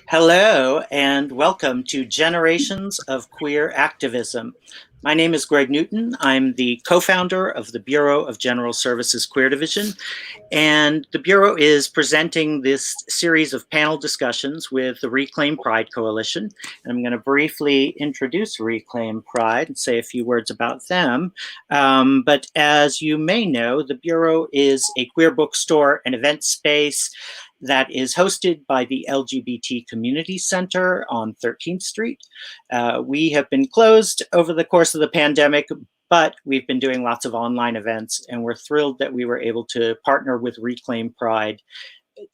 Hello and welcome to Generations of Queer Activism. My name is Greg Newton. I'm the co-founder of the Bureau of General Services Queer Division, and the Bureau is presenting this series of panel discussions with the Reclaim Pride Coalition. And I'm going to briefly introduce Reclaim Pride and say a few words about them. But as you may know, the Bureau is a queer bookstore and event space that is hosted by the LGBT Community Center on 13th Street. We have been closed over the course of the pandemic, but we've been doing lots of online events, and we're thrilled that we were able to partner with Reclaim Pride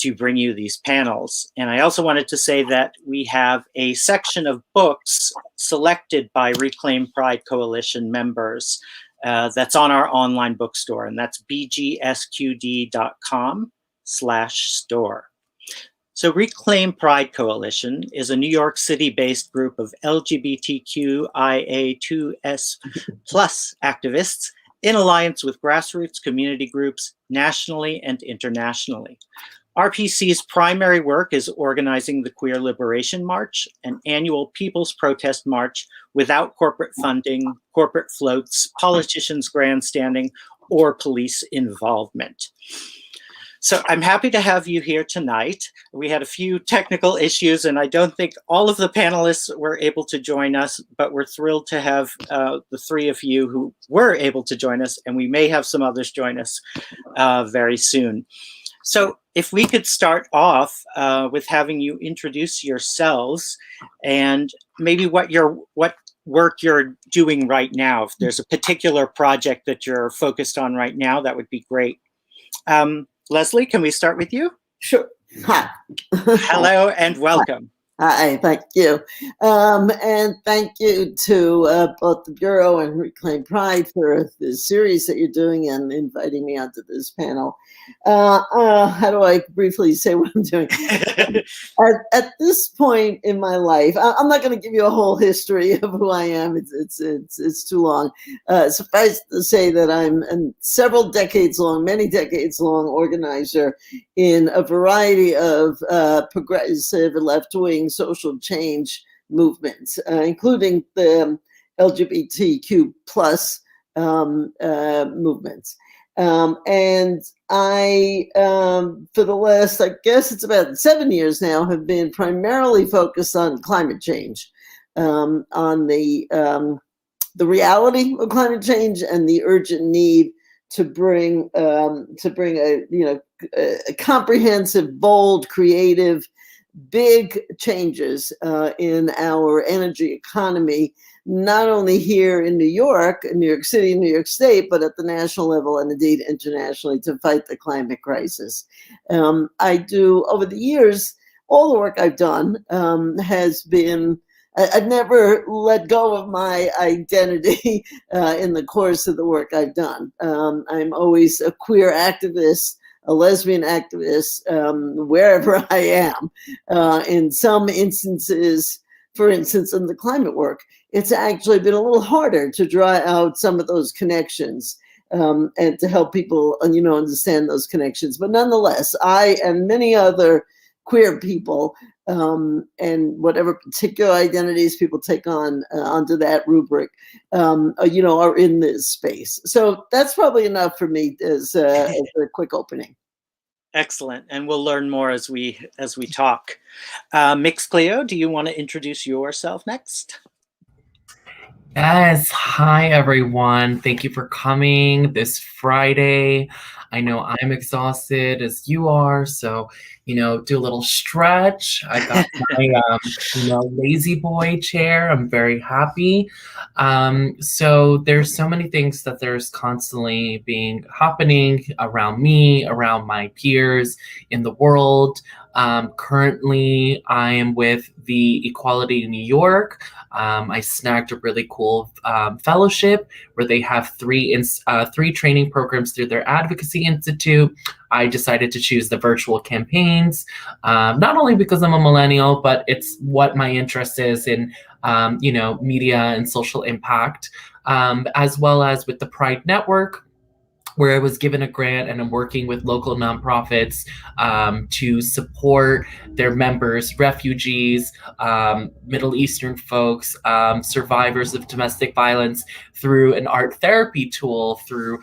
to bring you these panels. And I also wanted to say that we have a section of books selected by Reclaim Pride Coalition members that's on our online bookstore, and that's bgsqd.com/store. So Reclaim Pride Coalition is a New York City-based group of LGBTQIA2S+ activists in alliance with grassroots community groups nationally and internationally. RPC's primary work is organizing the Queer Liberation March, an annual people's protest march without corporate funding, corporate floats, politicians grandstanding, or police involvement. So I'm happy to have you here tonight. We had a few technical issues, and I don't think all of the panelists were able to join us, but we're thrilled to have the three of you who were able to join us, and we may have some others join us very soon. So if we could start off with having you introduce yourselves and maybe what work you're doing right now. If there's a particular project that you're focused on right now, that would be great. Leslie, can we start with you? Sure. Hi. Hello and welcome. Hi, thank you. And thank you to both the Bureau and Reclaim Pride for the series that you're doing and inviting me onto this panel. How do I briefly say what I'm doing? At this point in my life, I'm not going to give you a whole history of who I am. It's too long. Suffice to say that I'm a many decades long organizer in a variety of progressive left-wing social change movements, including the LGBTQ plus movements. And I, for the last, I guess it's about 7 years now, have been primarily focused on climate change, on the reality of climate change and the urgent need to bring a comprehensive, bold, creative, big changes in our energy economy, not only here in New York City, New York State, but at the national level and indeed internationally to fight the climate crisis. I do, over the years, all the work I've done has been, I've never let go of my identity in the course of the work I've done. I'm always a queer activist, a lesbian activist, wherever I am. In some instances, for instance, in the climate work, it's actually been a little harder to draw out some of those connections and to help people, understand those connections. But nonetheless, I and many other queer people and whatever particular identities people take on under that rubric, are in this space. So that's probably enough for me as a quick opening. Excellent, and we'll learn more as we talk. Mix Cleo, do you want to introduce yourself next? Yes. Hi, everyone. Thank you for coming this Friday. I know I'm exhausted as you are, so, do a little stretch. I got my, lazy boy chair. I'm very happy. So there's so many things that there's constantly happening around me, around my peers in the world. Currently, I am with the Equality New York. I snagged a really cool fellowship where they have three training programs through their Advocacy Institute. I decided to choose the virtual campaigns, not only because I'm a millennial, but it's what my interest is in, media and social impact, as well as with the Pride Network. where I was given a grant and I'm working with local nonprofits to support their members, refugees, Middle Eastern folks, survivors of domestic violence through an art therapy tool, through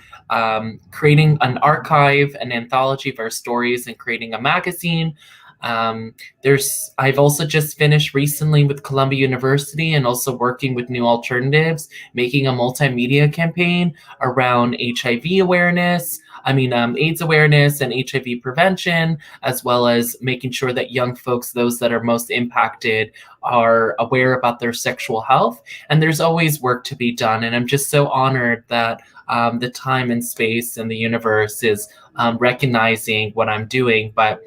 creating an archive, an anthology of our stories, and creating a magazine. I've also just finished recently with Columbia University and also working with New Alternatives, making a multimedia campaign around HIV awareness, AIDS awareness and HIV prevention, as well as making sure that young folks, those that are most impacted, are aware about their sexual health. And there's always work to be done. And I'm just so honored that the time and space and the universe is recognizing what I'm doing. But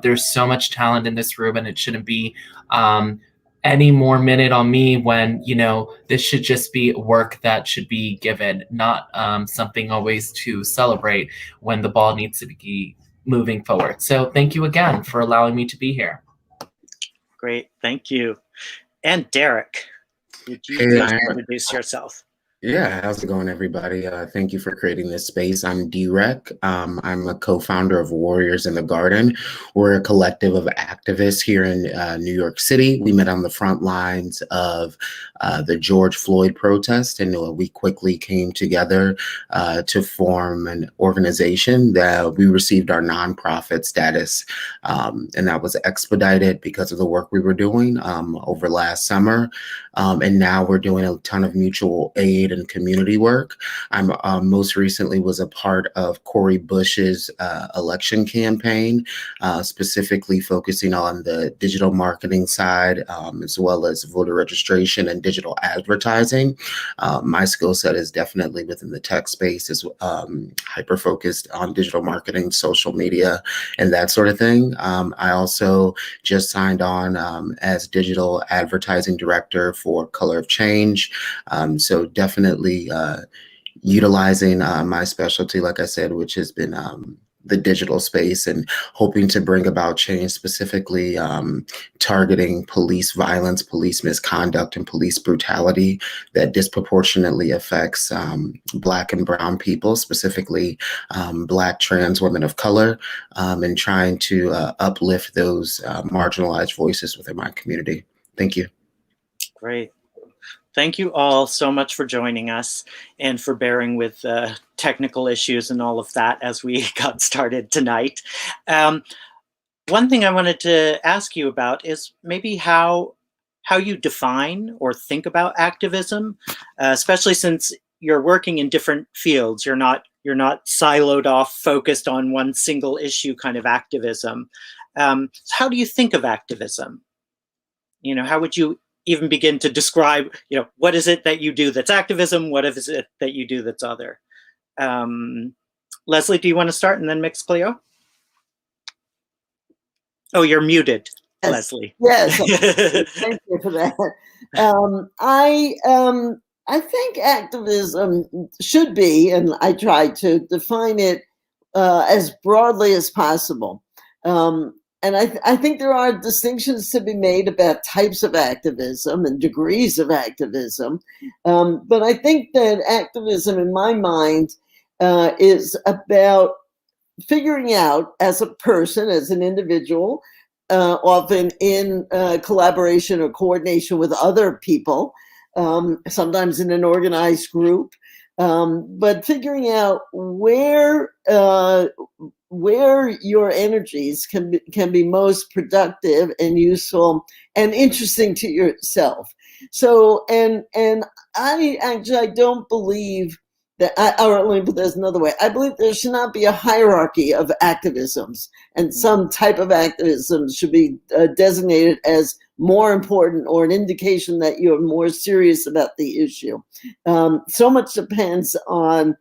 there's so much talent in this room, and it shouldn't be any more minute on me when, this should just be work that should be given, not something always to celebrate when the ball needs to be moving forward. So thank you again for allowing me to be here. Great, thank you. And Derek, would you please introduce yourself? Yeah, how's it going, everybody? Thank you for creating this space. I'm Dwreck. I'm a co-founder of Warriors in the Garden. We're a collective of activists here in New York City. We met on the front lines of the George Floyd protest, and we quickly came together to form an organization that we received our nonprofit status, and that was expedited because of the work we were doing over last summer. And now we're doing a ton of mutual aid and community work. I'm most recently was a part of Cori Bush's election campaign, specifically focusing on the digital marketing side, as well as voter registration and digital advertising. My skill set is definitely within the tech space, is hyper focused on digital marketing, social media, and that sort of thing. I also just signed on as digital advertising director for Color of Change. So definitely utilizing my specialty, like I said, which has been the digital space, and hoping to bring about change, specifically targeting police violence, police misconduct, and police brutality that disproportionately affects Black and Brown people, specifically Black trans women of color, and trying to uplift those marginalized voices within my community. Thank you. Great. Thank you all so much for joining us and for bearing with technical issues and all of that as we got started tonight. One thing I wanted to ask you about is maybe how you define or think about activism, especially since you're working in different fields. You're not siloed off, focused on one single issue kind of activism. So how do you think of activism? How would you even begin to describe, what is it that you do that's activism? What is it that you do that's other? Leslie, do you want to start and then mix Cleo? Oh, you're muted, yes. Leslie. Yes, thank you for that. I think activism should be, and I try to define it as broadly as possible. And I think there are distinctions to be made about types of activism and degrees of activism. But I think that activism, in my mind, is about figuring out as a person, as an individual, often in collaboration or coordination with other people, sometimes in an organized group, but figuring out where your energies can be most productive and useful and interesting to yourself. So, and I don't believe that, or let me put this another way. I believe there should not be a hierarchy of activisms, and some type of activism should be designated as more important or an indication that you're more serious about the issue. So much depends on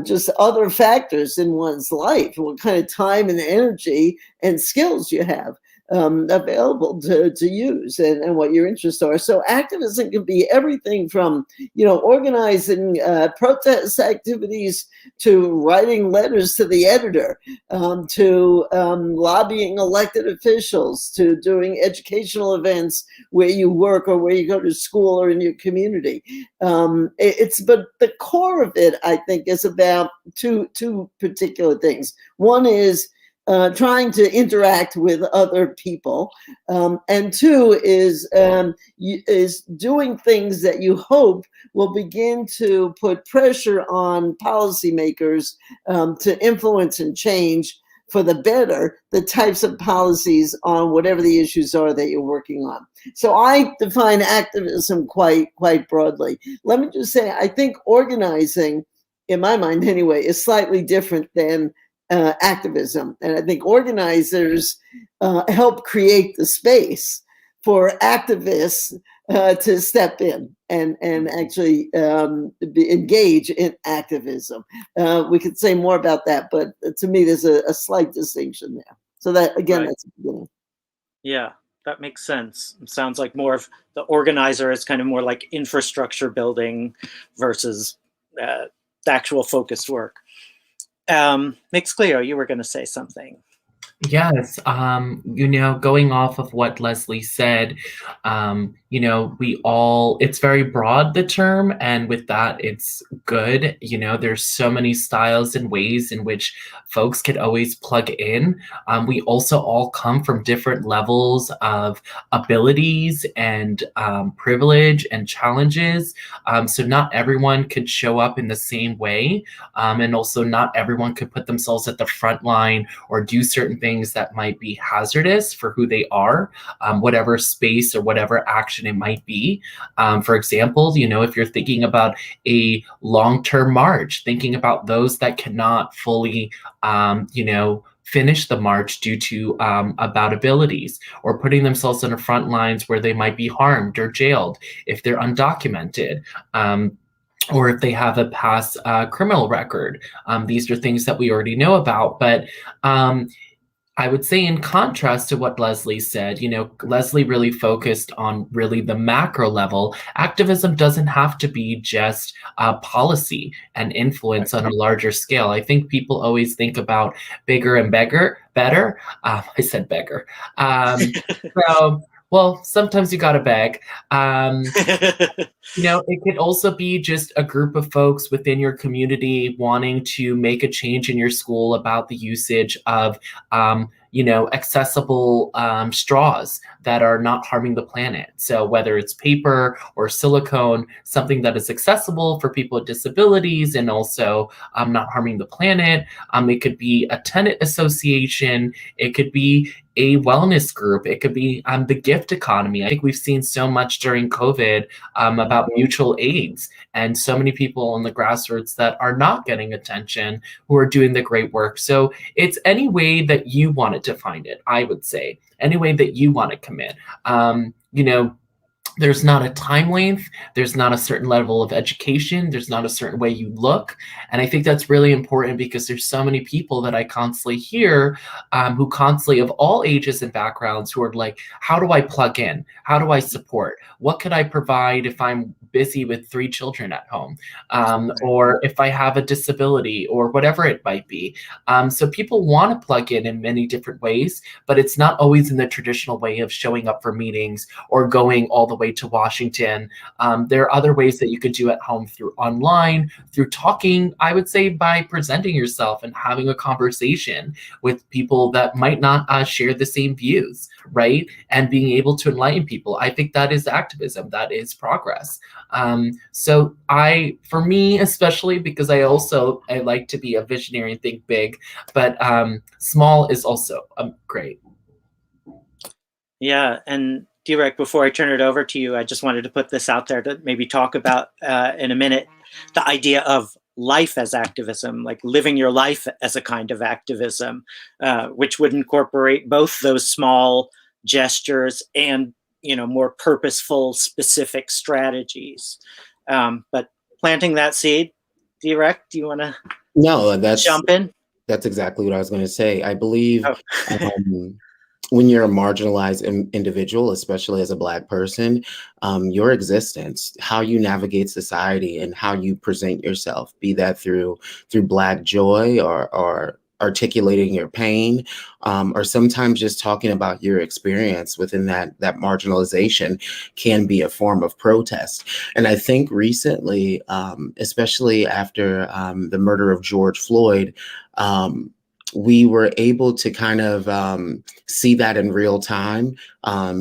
just other factors in one's life, what kind of time and energy and skills you have. available to use and what your interests are. So activism can be everything from, organizing protest activities to writing letters to the editor, to lobbying elected officials, to doing educational events where you work or where you go to school or in your community. But the core of it, I think, is about two particular things. One is trying to interact with other people, and two is doing things that you hope will begin to put pressure on policymakers to influence and change for the better the types of policies on whatever the issues are that you're working on. So I define activism quite broadly. Let me just say, I think organizing, in my mind anyway, is slightly different than activism. And I think organizers help create the space for activists to step in and actually engage in activism. We could say more about that, but to me, there's a slight distinction there. So that, again, Right. that's the beginning. Yeah, that makes sense. It sounds like more of the organizer is kind of more like infrastructure building versus the actual focused work. Cleo, you were going to say something. Yes, going off of what Leslie said, it's very broad, the term, and with that, it's good. There's so many styles and ways in which folks could always plug in. We also all come from different levels of abilities and privilege and challenges. So not everyone could show up in the same way. And also not everyone could put themselves at the front line or do certain things that might be hazardous for who they are, whatever space or whatever action it might be. For example, if you're thinking about a long-term march, thinking about those that cannot fully, finish the march due to about abilities, or putting themselves on the front lines where they might be harmed or jailed if they're undocumented. Or if they have a past criminal record. These are things that we already know about. But I would say, in contrast to what Leslie said, Leslie really focused on really the macro level. Activism doesn't have to be just policy and influence on a larger scale. I think people always think about bigger and better. I said beggar. Well, sometimes you gotta beg. It could also be just a group of folks within your community wanting to make a change in your school about the usage of, accessible straws that are not harming the planet. So whether it's paper or silicone, something that is accessible for people with disabilities and also not harming the planet. It could be a tenant association. It could be a wellness group. It could be the gift economy. I think we've seen so much during COVID about mutual aids, and so many people on the grassroots that are not getting attention who are doing the great work. So it's any way that you wanted to find it, I would say, any way that you want to commit. There's not a time length. There's not a certain level of education. There's not a certain way you look. And I think that's really important because there's so many people that I constantly hear who constantly, of all ages and backgrounds, who are like, how do I plug in? How do I support? What could I provide if I'm busy with 3 children at home? Or if I have a disability or whatever it might be. So people want to plug in many different ways, but it's not always in the traditional way of showing up for meetings or going all the way to Washington. There are other ways that you could do at home, through online, through talking, I would say, by presenting yourself and having a conversation with people that might not share the same views, right? And being able to enlighten people. I think that is activism. That is progress. So for me, especially because I like to be a visionary and think big, but small is also great. Yeah, and Dwreck, before I turn it over to you, I just wanted to put this out there to maybe talk about in a minute, the idea of life as activism, like living your life as a kind of activism, which would incorporate both those small gestures and, more purposeful, specific strategies. But planting that seed, Dwreck, do you want to jump in? That's exactly what I was going to say. I believe when you're a marginalized individual, especially as a Black person, your existence, how you navigate society and how you present yourself, be that through Black joy or articulating your pain, or sometimes just talking about your experience within that marginalization can be a form of protest. And I think recently, especially after the murder of George Floyd, we were able to kind of see that in real time,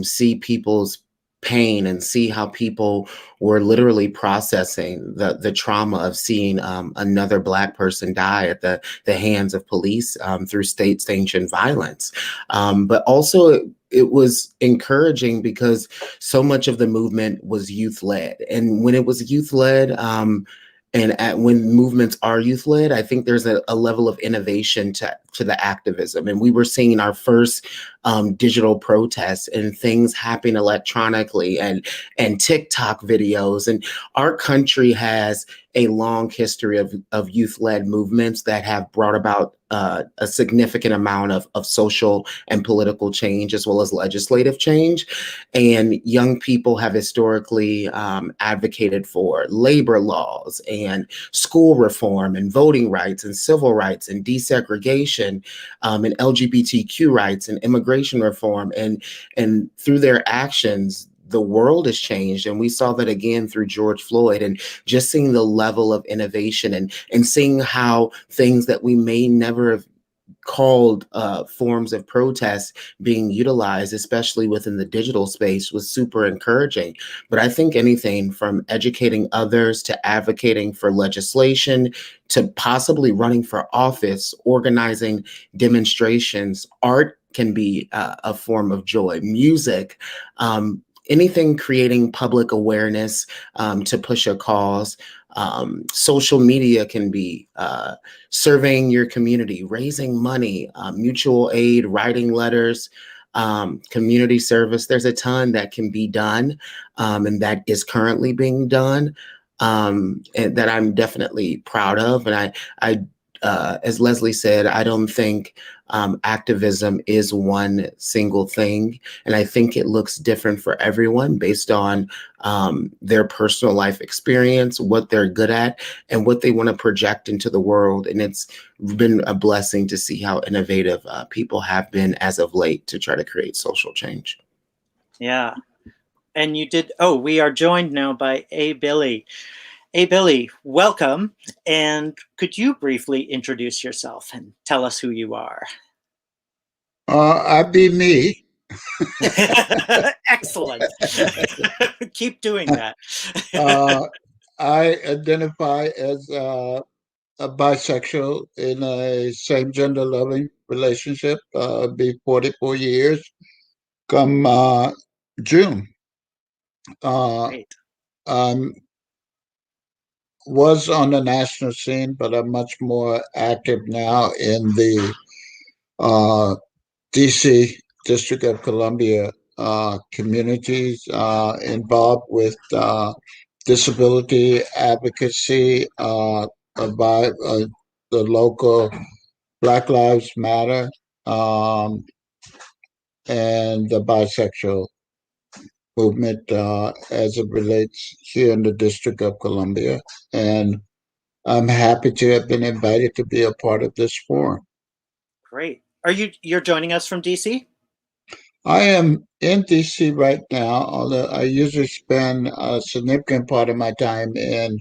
see people's pain and see how people were literally processing the trauma of seeing another Black person die at the hands of police through state-sanctioned violence. But also it was encouraging because so much of the movement was youth-led. And when it was youth-led, when movements are youth-led, I think there's a level of innovation to the activism. And we were seeing our first digital protests and things happen electronically and TikTok videos. And our country has a long history of youth-led movements that have brought about a significant amount of social and political change, as well as legislative change. And young people have historically advocated for labor laws and school reform and voting rights and civil rights and desegregation, and LGBTQ rights and immigration reform. And through their actions, the world has changed. And we saw that again through George Floyd, and just seeing the level of innovation and seeing how things that we may never have called forms of protest being utilized, especially within the digital space, was super encouraging. But I think anything from educating others to advocating for legislation to possibly running for office, organizing demonstrations, art can be a form of joy, music, anything creating public awareness to push a cause. Social media can be surveying your community, raising money, mutual aid, writing letters, community service. There's a ton that can be done, and that is currently being done, and that I'm definitely proud of. And as Leslie said, I don't think activism is one single thing. And I think it looks different for everyone based on their personal life experience, what they're good at, and what they want to project into the world. And it's been a blessing to see how innovative people have been as of late to try to create social change. Yeah. And we are joined now by ABilly. ABilly, welcome. And could you briefly introduce yourself and tell us who you are? I be me. Excellent. Keep doing that. I identify as a bisexual in a same gender loving relationship. Be 44 years come June. Great. Was on the national scene, but I'm much more active now in the DC District of Columbia communities involved with disability advocacy by the local Black Lives Matter and the bisexual movement as it relates here in the District of Columbia. And I'm happy to have been invited to be a part of this forum. Great. You're joining us from DC? I am in DC right now, although I usually spend a significant part of my time in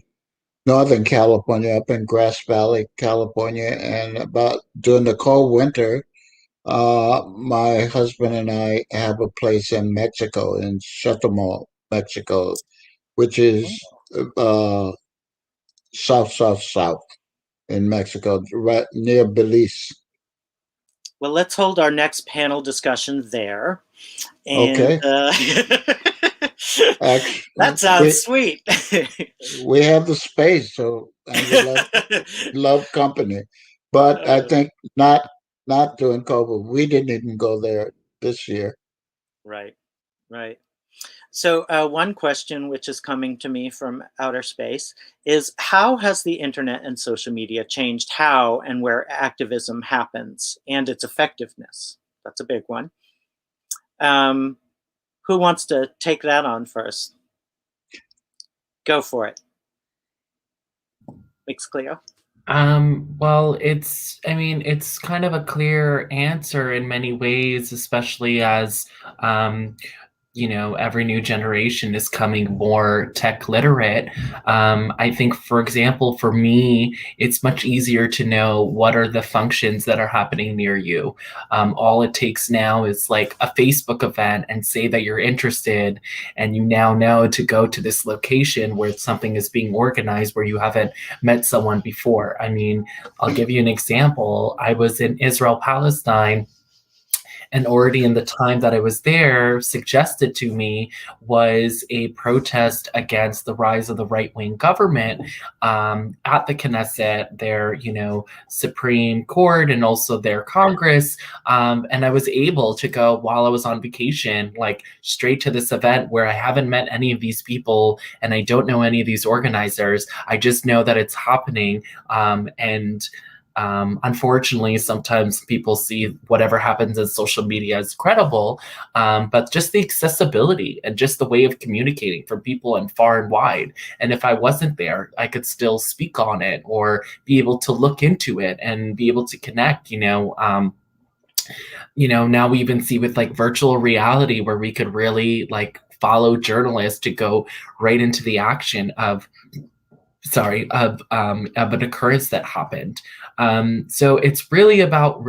Northern California, up in Grass Valley, California. And about during the cold winter, my husband and I have a place in Mexico, in Chetumal, Mexico, which is south in Mexico, right near Belize. Well, let's hold our next panel discussion there. And Okay. that sounds sweet. We have the space, so I love company. But I think not during COVID. We didn't even go there this year. Right. So one question which is coming to me from outer space is, how has the internet and social media changed how and where activism happens and its effectiveness? That's a big one. Who wants to take that on first? Go for it. Thanks, Cleo. Well, it's kind of a clear answer in many ways, especially as, every new generation is coming more tech literate. I think, for example, for me, it's much easier to know what are the functions that are happening near you. All it takes now is like a Facebook event and say that you're interested, and you now know to go to this location where something is being organized where you haven't met someone before. I mean, I'll give you an example. I was in Israel, Palestine, and already in the time that I was there, suggested to me was a protest against the rise of the right-wing government at the Knesset, their Supreme Court, and also their Congress. And I was able to go while I was on vacation, like straight to this event where I haven't met any of these people and I don't know any of these organizers. I just know that it's happening, and unfortunately, sometimes people see whatever happens in social media as credible, but just the accessibility and just the way of communicating for people and far and wide. And if I wasn't there, I could still speak on it or be able to look into it and be able to connect, now we even see with like virtual reality where we could really like follow journalists to go right into the action of an occurrence that happened. So it's really about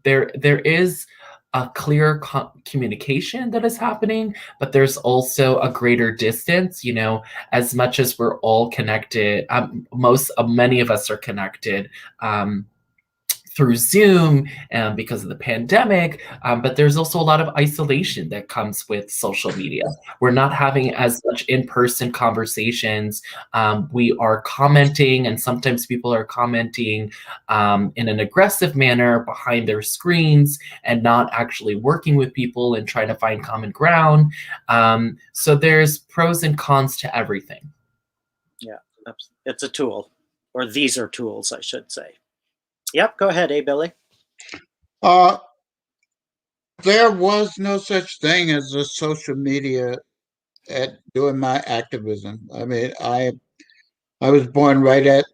there is a clear communication that is happening, but there's also a greater distance, as much as we're all connected. Many of us are connected through Zoom because of the pandemic, but there's also a lot of isolation that comes with social media. We're not having as much in-person conversations. We are commenting, and sometimes people are commenting in an aggressive manner behind their screens and not actually working with people and trying to find common ground. So there's pros and cons to everything. Yeah, it's a tool, or these are tools, I should say. Yep, go ahead, ABilly. There was no such thing as a social media at doing my activism. I mean, I was born right at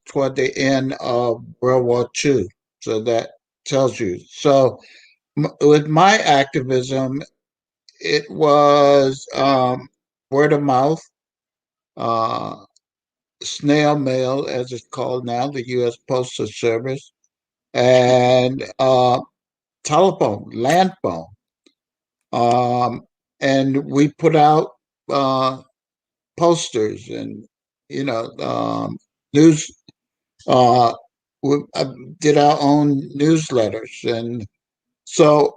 toward the end of World War II, so that tells you. So with my activism, it was word of mouth, snail mail, as it's called now, the U.S. Postal Service, and telephone, land phone. And we put out posters and, news. We did our own newsletters. And so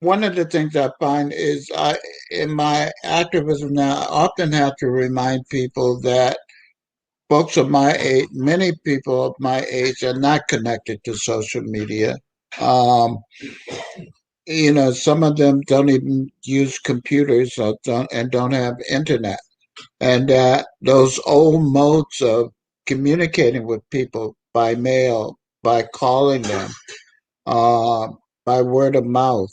one of the things I find is in my activism now, I often have to remind people that folks of my age, many people of my age are not connected to social media. Some of them don't even use computers or don't have internet. And those old modes of communicating with people by mail, by calling them, by word of mouth,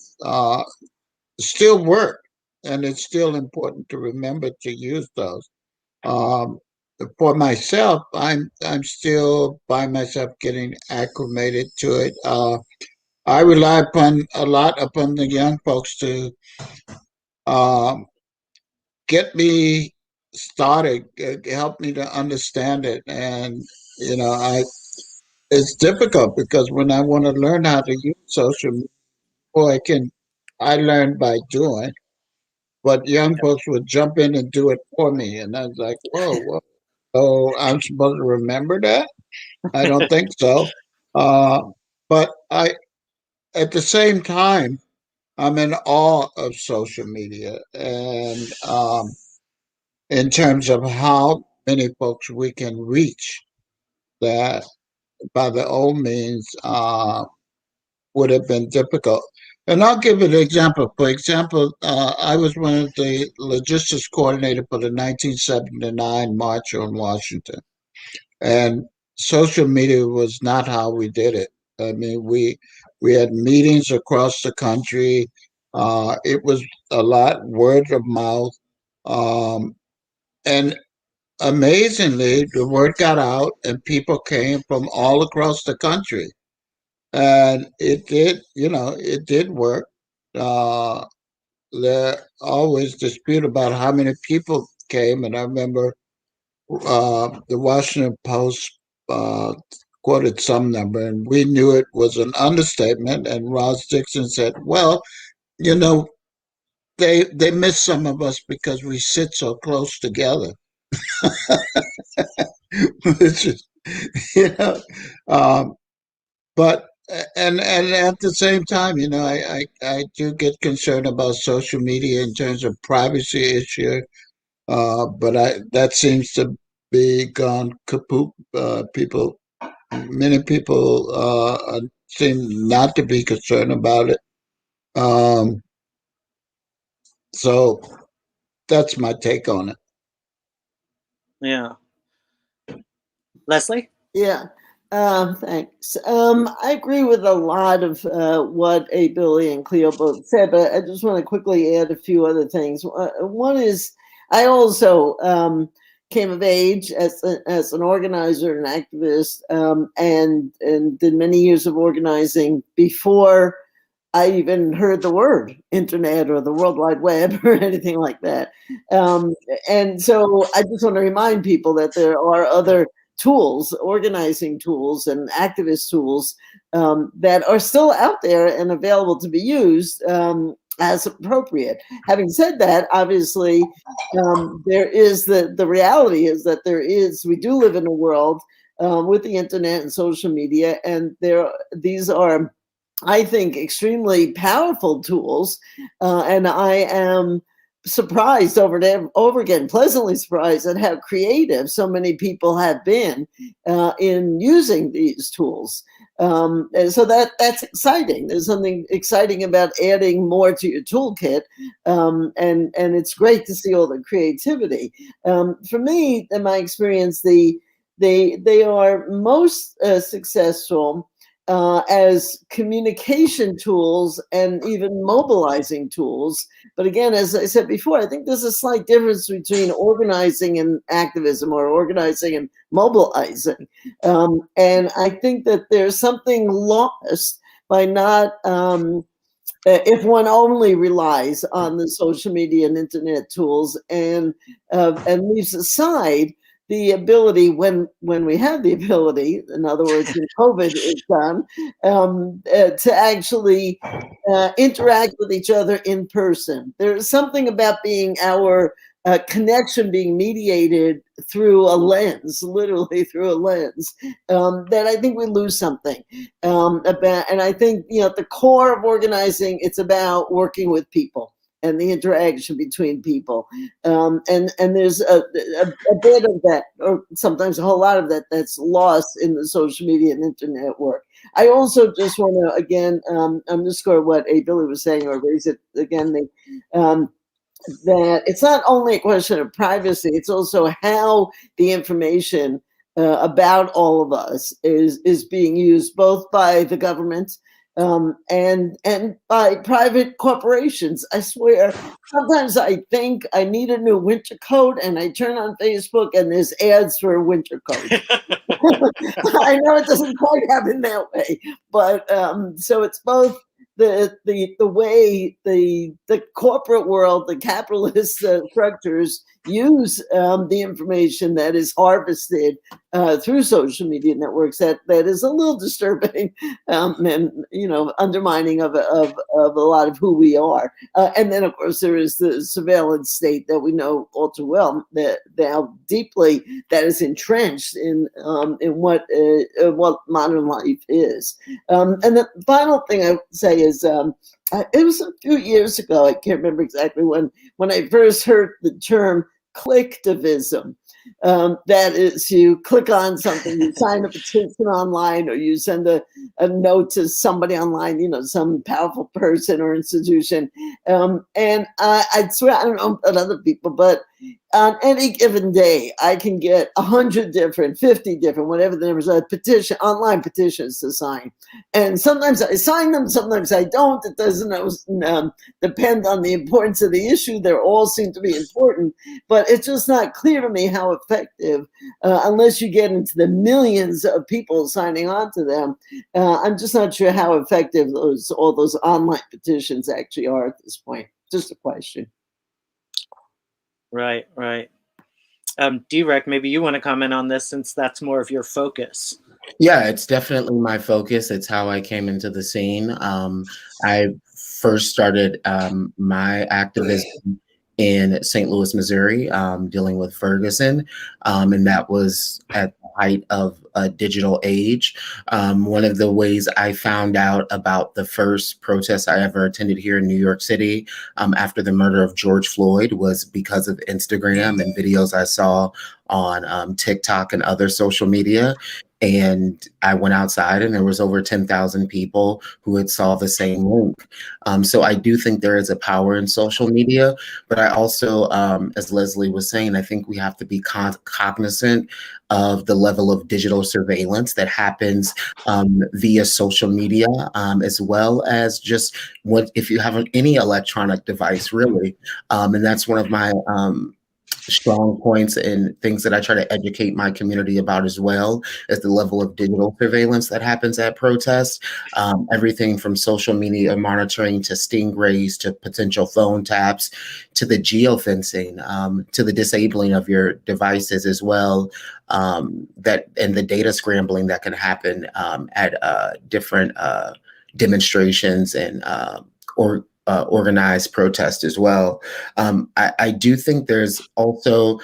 still work. And it's still important to remember to use those. For myself, I'm still by myself getting acclimated to it. I rely a lot upon the young folks to get me started, help me to understand it, and it's difficult because when I want to learn how to use social media, I learned by doing, but young folks would jump in and do it for me, and I was like, whoa. So I'm supposed to remember that? I don't think so. But at the same time, I'm in awe of social media, and in terms of how many folks we can reach that by the old means would have been difficult. And I'll give an example. For example, I was one of the logistics coordinator for the 1979 March on Washington. And social media was not how we did it. I mean, We had meetings across the country. It was a lot word of mouth. And amazingly, the word got out and people came from all across the country. And it did, it did work. There always dispute about how many people came. And I remember the Washington Post quoted some number, and we knew it was an understatement. And Ross Dixon said, "Well, you know, they miss some of us because we sit so close together," which is, you know, um, but and at the same time, I do get concerned about social media in terms of privacy issue. But that seems to be gone kaput. Many people seem not to be concerned about it. Um, so that's my take on it. Yeah. Leslie? Yeah, thanks. I agree with a lot of what ABilly and Cleo both said, but I just want to quickly add a few other things. One is I also came of age as an organizer and activist, and did many years of organizing before I even heard the word internet or the World Wide Web or anything like that. And so I just want to remind people that there are other tools, organizing tools and activist tools that are still out there and available to be used as appropriate. Having said that, obviously, there is the reality is that we do live in a world with the internet and social media, and these are, I think, extremely powerful tools, and I am surprised over and over again, pleasantly surprised at how creative so many people have been in using these tools. And so that's exciting. There's something exciting about adding more to your toolkit, and it's great to see all the creativity. For me, in my experience, they are most successful as communication tools and even mobilizing tools. But again, as I said before, I think there's a slight difference between organizing and activism, or organizing and mobilizing. And I think that there's something lost by not, if one only relies on the social media and internet tools and leaves aside the ability, when we have the ability, in other words, when COVID is done, to actually interact with each other in person. There's something about being our connection being mediated through a lens, literally through a lens, that I think we lose something about. And I think, at the core of organizing, it's about working with people and the interaction between people. And there's a bit of that, or sometimes a whole lot of that, that's lost in the social media and internet work. I also just want to, again, underscore what ABilly was saying, or raise it again, that it's not only a question of privacy, it's also how the information about all of us is being used, both by the government and by private corporations. I swear, sometimes I think I need a new winter coat, and I turn on Facebook and there's ads for a winter coat. I know it doesn't quite happen that way, but so it's both the way the corporate world, the capitalist structures use the information that is harvested through social media networks, that is a little disturbing, and undermining of a lot of who we are. And then, of course, there is the surveillance state that we know all too well, that how deeply that is entrenched in what modern life is. And the final thing I would say is, it was a few years ago, I can't remember exactly when I first heard the term clicktivism. That is, you click on something, you sign a petition online, or you send a note to somebody online, some powerful person or institution. And I swear, I don't know about other people, but on any given day, I can get 100 different, 50 different, whatever the numbers are, online petitions to sign. And sometimes I sign them, sometimes I don't. It doesn't depend on the importance of the issue. They all seem to be important, but it's just not clear to me how effective, unless you get into the millions of people signing on to them. I'm just not sure how effective all those online petitions actually are at this point. Just a question. Right. Dwreck, maybe you want to comment on this since that's more of your focus. Yeah, it's definitely my focus. It's how I came into the scene. I first started my activism in St. Louis, Missouri, dealing with Ferguson, and that was at the height of a digital age. One of the ways I found out about the first protest I ever attended here in New York City after the murder of George Floyd was because of Instagram and videos I saw on TikTok and other social media. And I went outside and there was over 10,000 people who had saw the same link. So I do think there is a power in social media, but I also, as Leslie was saying, I think we have to be cognizant of the level of digital surveillance that happens via social media, as well as just if you have any electronic device, really. And that's one of my strong points and things that I try to educate my community about as well, is the level of digital surveillance that happens at protests. Everything from social media monitoring to stingrays to potential phone taps to the geofencing, to the disabling of your devices as well, and the data scrambling that can happen at different demonstrations and organized protest as well. I do think there's also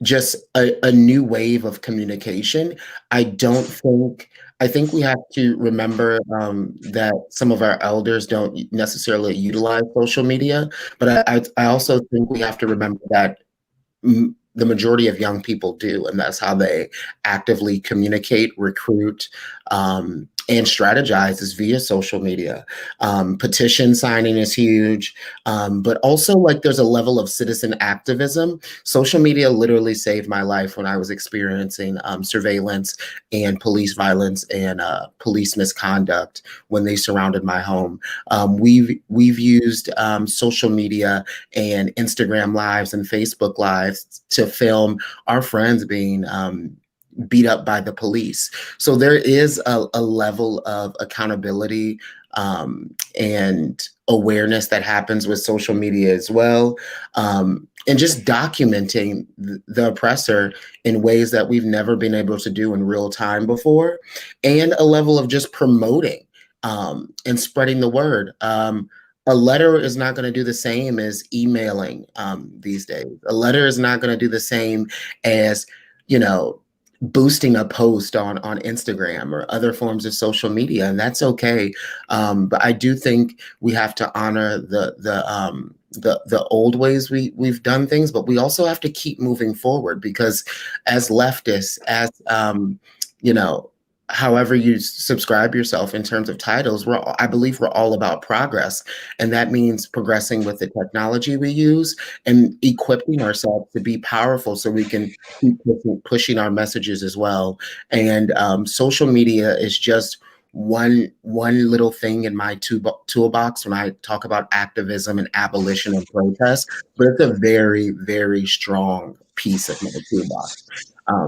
just a new wave of communication. I think we have to remember that some of our elders don't necessarily utilize social media, but I also think we have to remember that the majority of young people do, and that's how they actively communicate, recruit, and strategize is via social media. Petition signing is huge, but also there's a level of citizen activism. Social media literally saved my life when I was experiencing surveillance and police violence and police misconduct when they surrounded my home. We've used social media and Instagram lives and Facebook lives to film our friends being beat up by the police. So there is a level of accountability and awareness that happens with social media as well. And just documenting the oppressor in ways that we've never been able to do in real time before, and a level of just promoting and spreading the word. A letter is not going to do the same as emailing these days. A letter is not going to do the same as, boosting a post on Instagram or other forms of social media, and that's okay. But I do think we have to honor the old ways we've done things, but we also have to keep moving forward, because as leftists, as however you subscribe yourself in terms of titles, I believe we're all about progress. And that means progressing with the technology we use and equipping ourselves to be powerful so we can keep pushing our messages as well. And social media is just one little thing in my toolbox when I talk about activism and abolition and protest, but it's a very, very strong piece of my toolbox.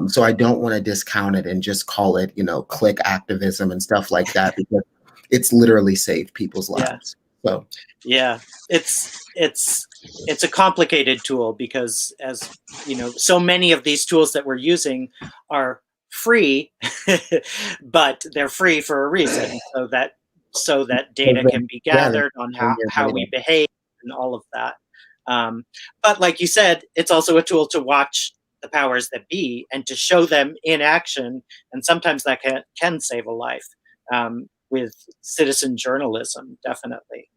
So I don't want to discount it and just call it, click activism and stuff like that, because it's literally saved people's lives. So yeah, it's a complicated tool, because, as so many of these tools that we're using are free, but they're free for a reason, so that data can be gathered on how we behave and all of that. But like you said, it's also a tool to watch the powers that be and to show them in action, and sometimes that can save a life with citizen journalism, definitely.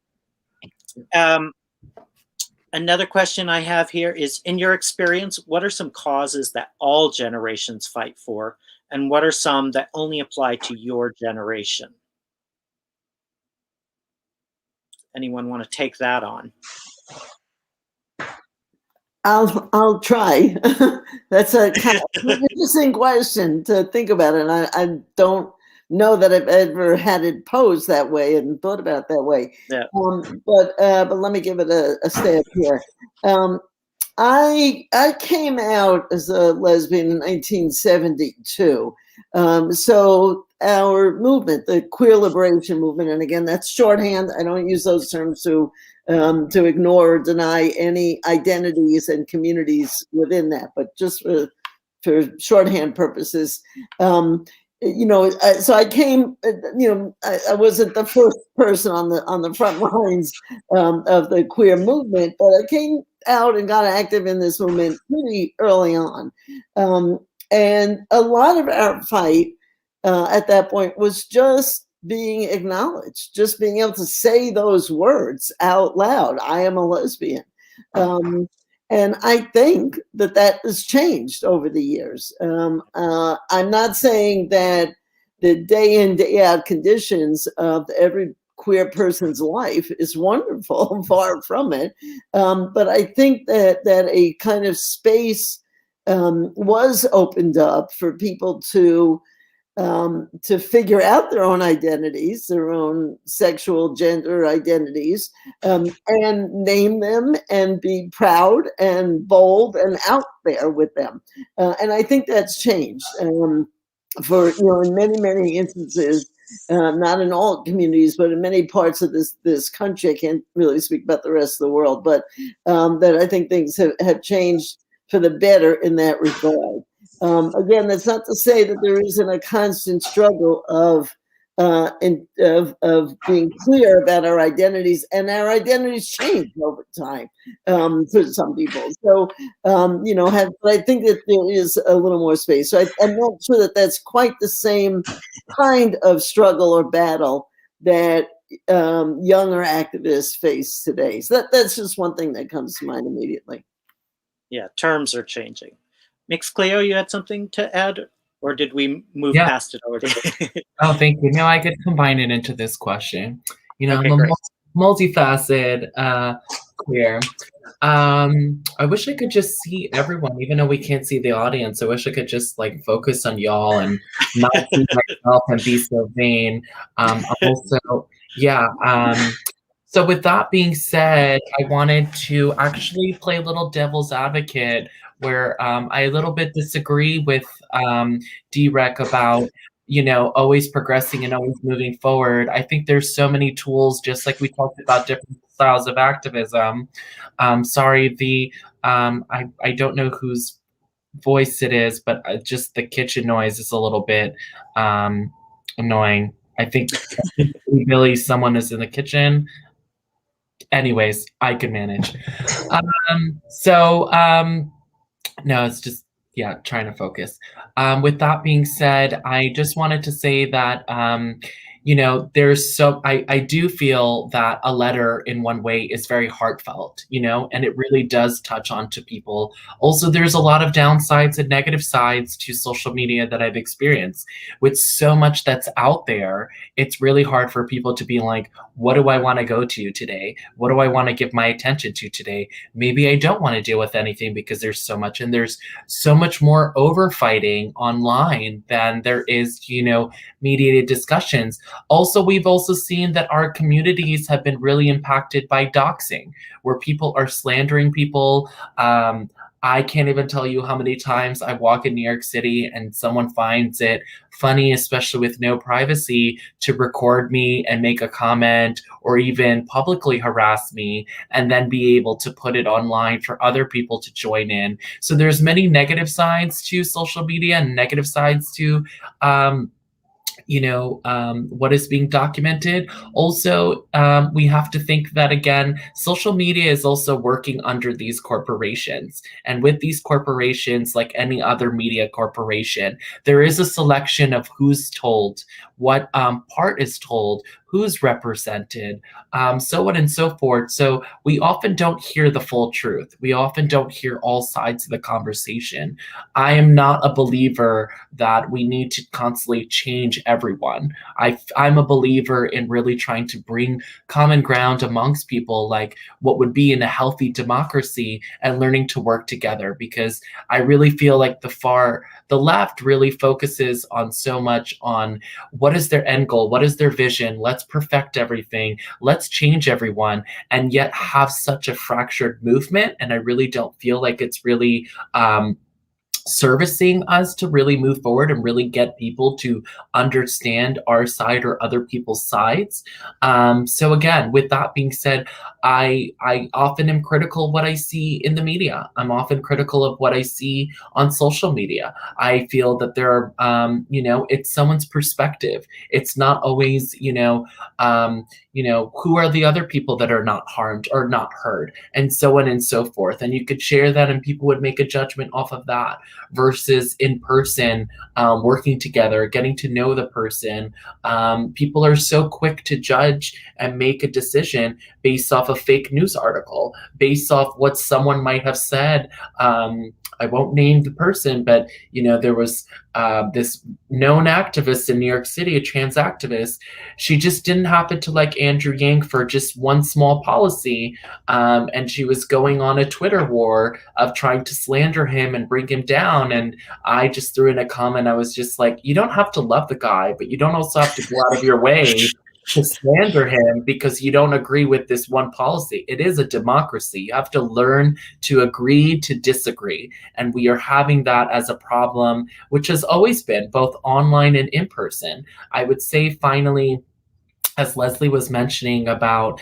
Another question I have here is, in your experience, what are some causes that all generations fight for, and what are some that only apply to your generation? Anyone want to take that on? I'll try. That's a kind of interesting question to think about, and I don't know that I've ever had it posed that way and thought about it that way. Yeah. But let me give it a stab here. I came out as a lesbian in 1972. So our movement, the queer liberation movement, and again, that's shorthand. I don't use those terms to ignore or deny any identities and communities within that, but just for shorthand purposes. So I came, I wasn't the first person on the front lines of the queer movement, but I came out and got active in this movement pretty early on. And a lot of our fight at that point was just being acknowledged, just being able to say those words out loud. I am a lesbian. And I think that has changed over the years. I'm not saying that the day in, day out conditions of every queer person's life is wonderful, far from it. But I think that a kind of space was opened up for people to figure out their own identities, their own sexual gender identities, and name them and be proud and bold and out there with them. And I think that's changed for, in many, many instances, not in all communities, but in many parts of this country. I can't really speak about the rest of the world, but that I think things have changed for the better in that regard. Again, that's not to say that there isn't a constant struggle of being clear about our identities, and our identities change over time for some people. So, but I think that there is a little more space. So I'm not sure that that's quite the same kind of struggle or battle that younger activists face today. So that's just one thing that comes to mind immediately. Yeah, terms are changing. Mix Cleo, you had something to add, or did we move past it already? Oh, thank you. No, I could combine it into this question. Okay, I'm a multifaceted queer. I wish I could just see everyone, even though we can't see the audience. I wish I could just focus on y'all and not see myself and be so vain. Also, yeah. So with that being said, I wanted to actually play a little devil's advocate where I a little bit disagree with Dwreck about, always progressing and always moving forward. I think there's so many tools, just like we talked about different styles of activism. Sorry, I don't know whose voice it is, but just the kitchen noise is a little bit annoying. I think ABilly, someone is in the kitchen. Anyways, I can manage. No, it's just, trying to focus. With that being said, I just wanted to say that, I do feel that a letter in one way is very heartfelt, and it really does touch on to people. Also, there's a lot of downsides and negative sides to social media that I've experienced. With so much that's out there, it's really hard for people to be like, what do I want to go to today? What do I want to give my attention to today? Maybe I don't want to deal with anything because there's so much, and there's so much more overfighting online than there is, mediated discussions. Also, we've also seen that our communities have been really impacted by doxing, where people are slandering people. I can't even tell you how many times I walk in New York City and someone finds it funny, especially with no privacy, to record me and make a comment or even publicly harass me and then be able to put it online for other people to join in. So there's many negative sides to social media and negative sides to what is being documented. Also, we have to think that, again, social media is also working under these corporations. And with these corporations, like any other media corporation, there is a selection of who's told what part is told, who's represented, so on and so forth. So we often don't hear the full truth. We often don't hear all sides of the conversation. I am not a believer that we need to constantly change everyone. I'm a believer in really trying to bring common ground amongst people, like what would be in a healthy democracy, and learning to work together, because I really feel like the left really focuses on so much on what is their end goal, what is their vision, let's perfect everything, let's change everyone, and yet have such a fractured movement. And I really don't feel like it's really servicing us to really move forward and really get people to understand our side or other people's sides. So again, with that being said, I often am critical of what I see in the media. I'm often critical of what I see on social media. I feel that there are, it's someone's perspective. It's not always, who are the other people that are not harmed or not heard, and so on and so forth. And you could share that and people would make a judgment off of that, versus in person, working together, getting to know the person. People are so quick to judge and make a decision based off a fake news article, based off what someone might have said. I won't name the person, but there was this known activist in New York City, a trans activist. She just didn't happen to like Andrew Yang for just one small policy, and she was going on a Twitter war of trying to slander him and bring him down. And I just threw in a comment. I was just like, you don't have to love the guy, but you don't also have to go out of your way to slander him because you don't agree with this one policy. It is a democracy. You have to learn to agree to disagree. And we are having that as a problem, which has always been both online and in person. I would say finally, as Leslie was mentioning about,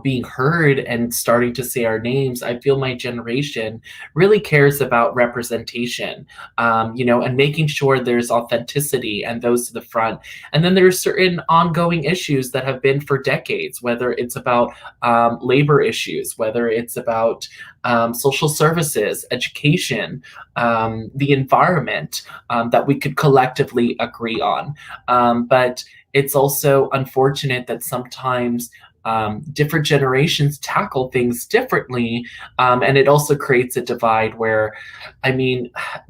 being heard and starting to say our names, I feel my generation really cares about representation, and making sure there's authenticity and those to the front. And then there's certain ongoing issues that have been for decades, whether it's about labor issues, whether it's about social services, education, the environment, that we could collectively agree on. But it's also unfortunate that sometimes different generations tackle things differently, and it also creates a divide where,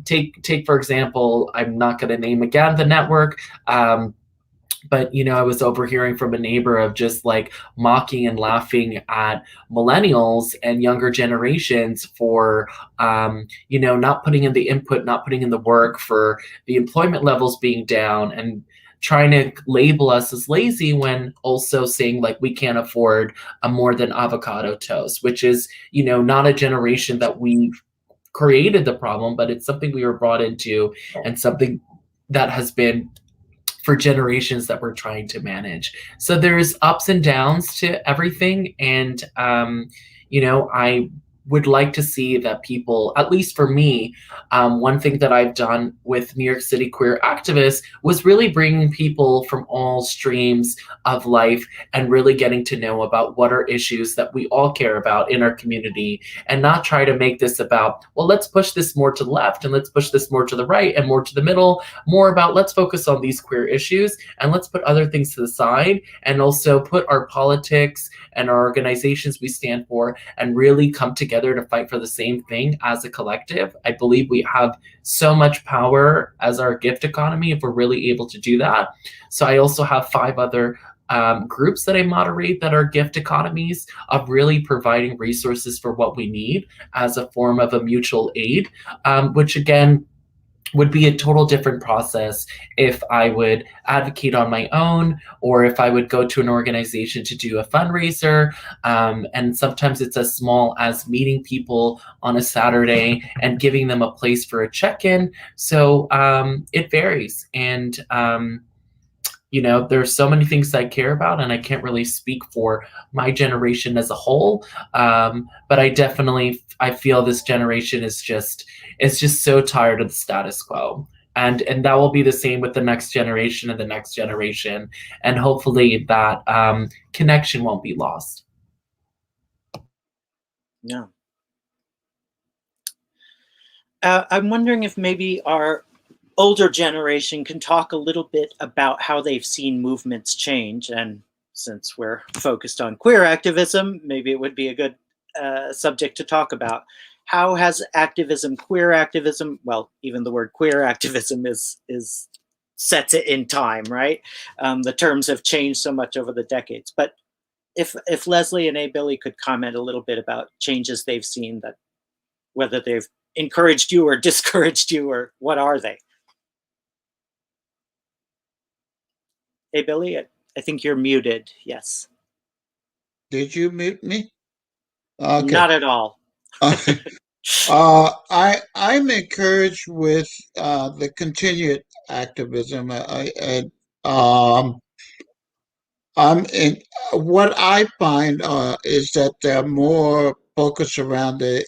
take for example, I'm not going to name again the network, but I was overhearing from a neighbor of just like mocking and laughing at millennials and younger generations for not putting in the input, not putting in the work, for the employment levels being down, and trying to label us as lazy when also saying like we can't afford a more than avocado toast, which is not a generation that we've created the problem, but it's something we were brought into and something that has been for generations that we're trying to manage. So there's ups and downs to everything. And, I would like to see that people, at least for me, one thing that I've done with New York City queer activists was really bringing people from all streams of life and really getting to know about what are issues that we all care about in our community, and not try to make this about, well, let's push this more to the left and let's push this more to the right and more to the middle, more about let's focus on these queer issues and let's put other things to the side, and also put our politics and our organizations we stand for and really come together to fight for the same thing as a collective. I believe we have so much power as our gift economy if we're really able to do that. So I also have 5 other groups that I moderate that are gift economies of really providing resources for what we need as a form of a mutual aid, which again would be a total different process if I would advocate on my own, or if I would go to an organization to do a fundraiser. And sometimes it's as small as meeting people on a Saturday and giving them a place for a check-in. So it varies. And there's so many things I care about, and I can't really speak for my generation as a whole. But I feel this generation is just so tired of the status quo. And that will be the same with the next generation and the next generation. And hopefully that connection won't be lost. Yeah. I'm wondering if maybe our older generation can talk a little bit about how they've seen movements change. And since we're focused on queer activism, maybe it would be a good subject to talk about. How has activism, queer activism, well, even the word queer activism is sets it in time, right? The terms have changed so much over the decades. But if Leslie and ABilly could comment a little bit about changes they've seen, that whether they've encouraged you or discouraged you, or what are they? ABilly, I think you're muted. Yes. Did you mute me? Okay. Not at all. I'm encouraged with the continued activism. I'm in. What I find is that they're more focused around the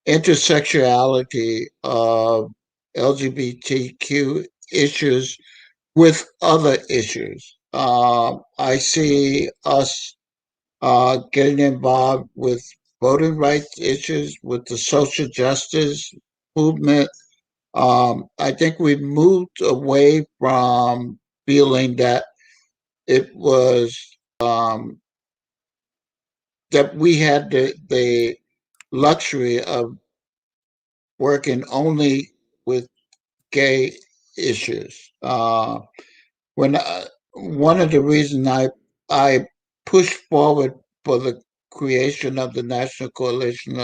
intersectionality of LGBTQ issues with other issues. I see us getting involved with voting rights issues, with the social justice movement. I think we've moved away from feeling that it was that we had the luxury of working only with gay issues. When one of the reasons I pushed forward for the creation of the National Coalition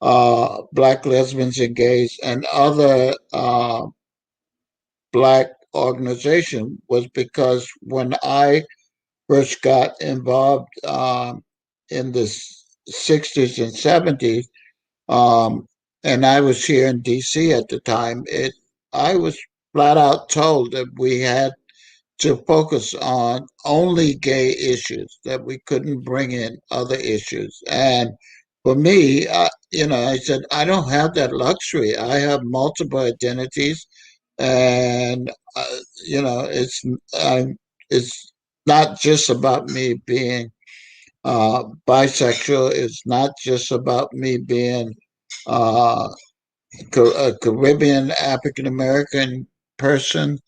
of Black lesbians and gays and other Black organizations was because when I first got involved in the 60s and 70s, and I was here in DC at the time, I was flat out told that we had to focus on only gay issues, that we couldn't bring in other issues. And for me, I said, I don't have that luxury. I have multiple identities, and it's not just about me being bisexual. It's not just about me being a Caribbean African American person.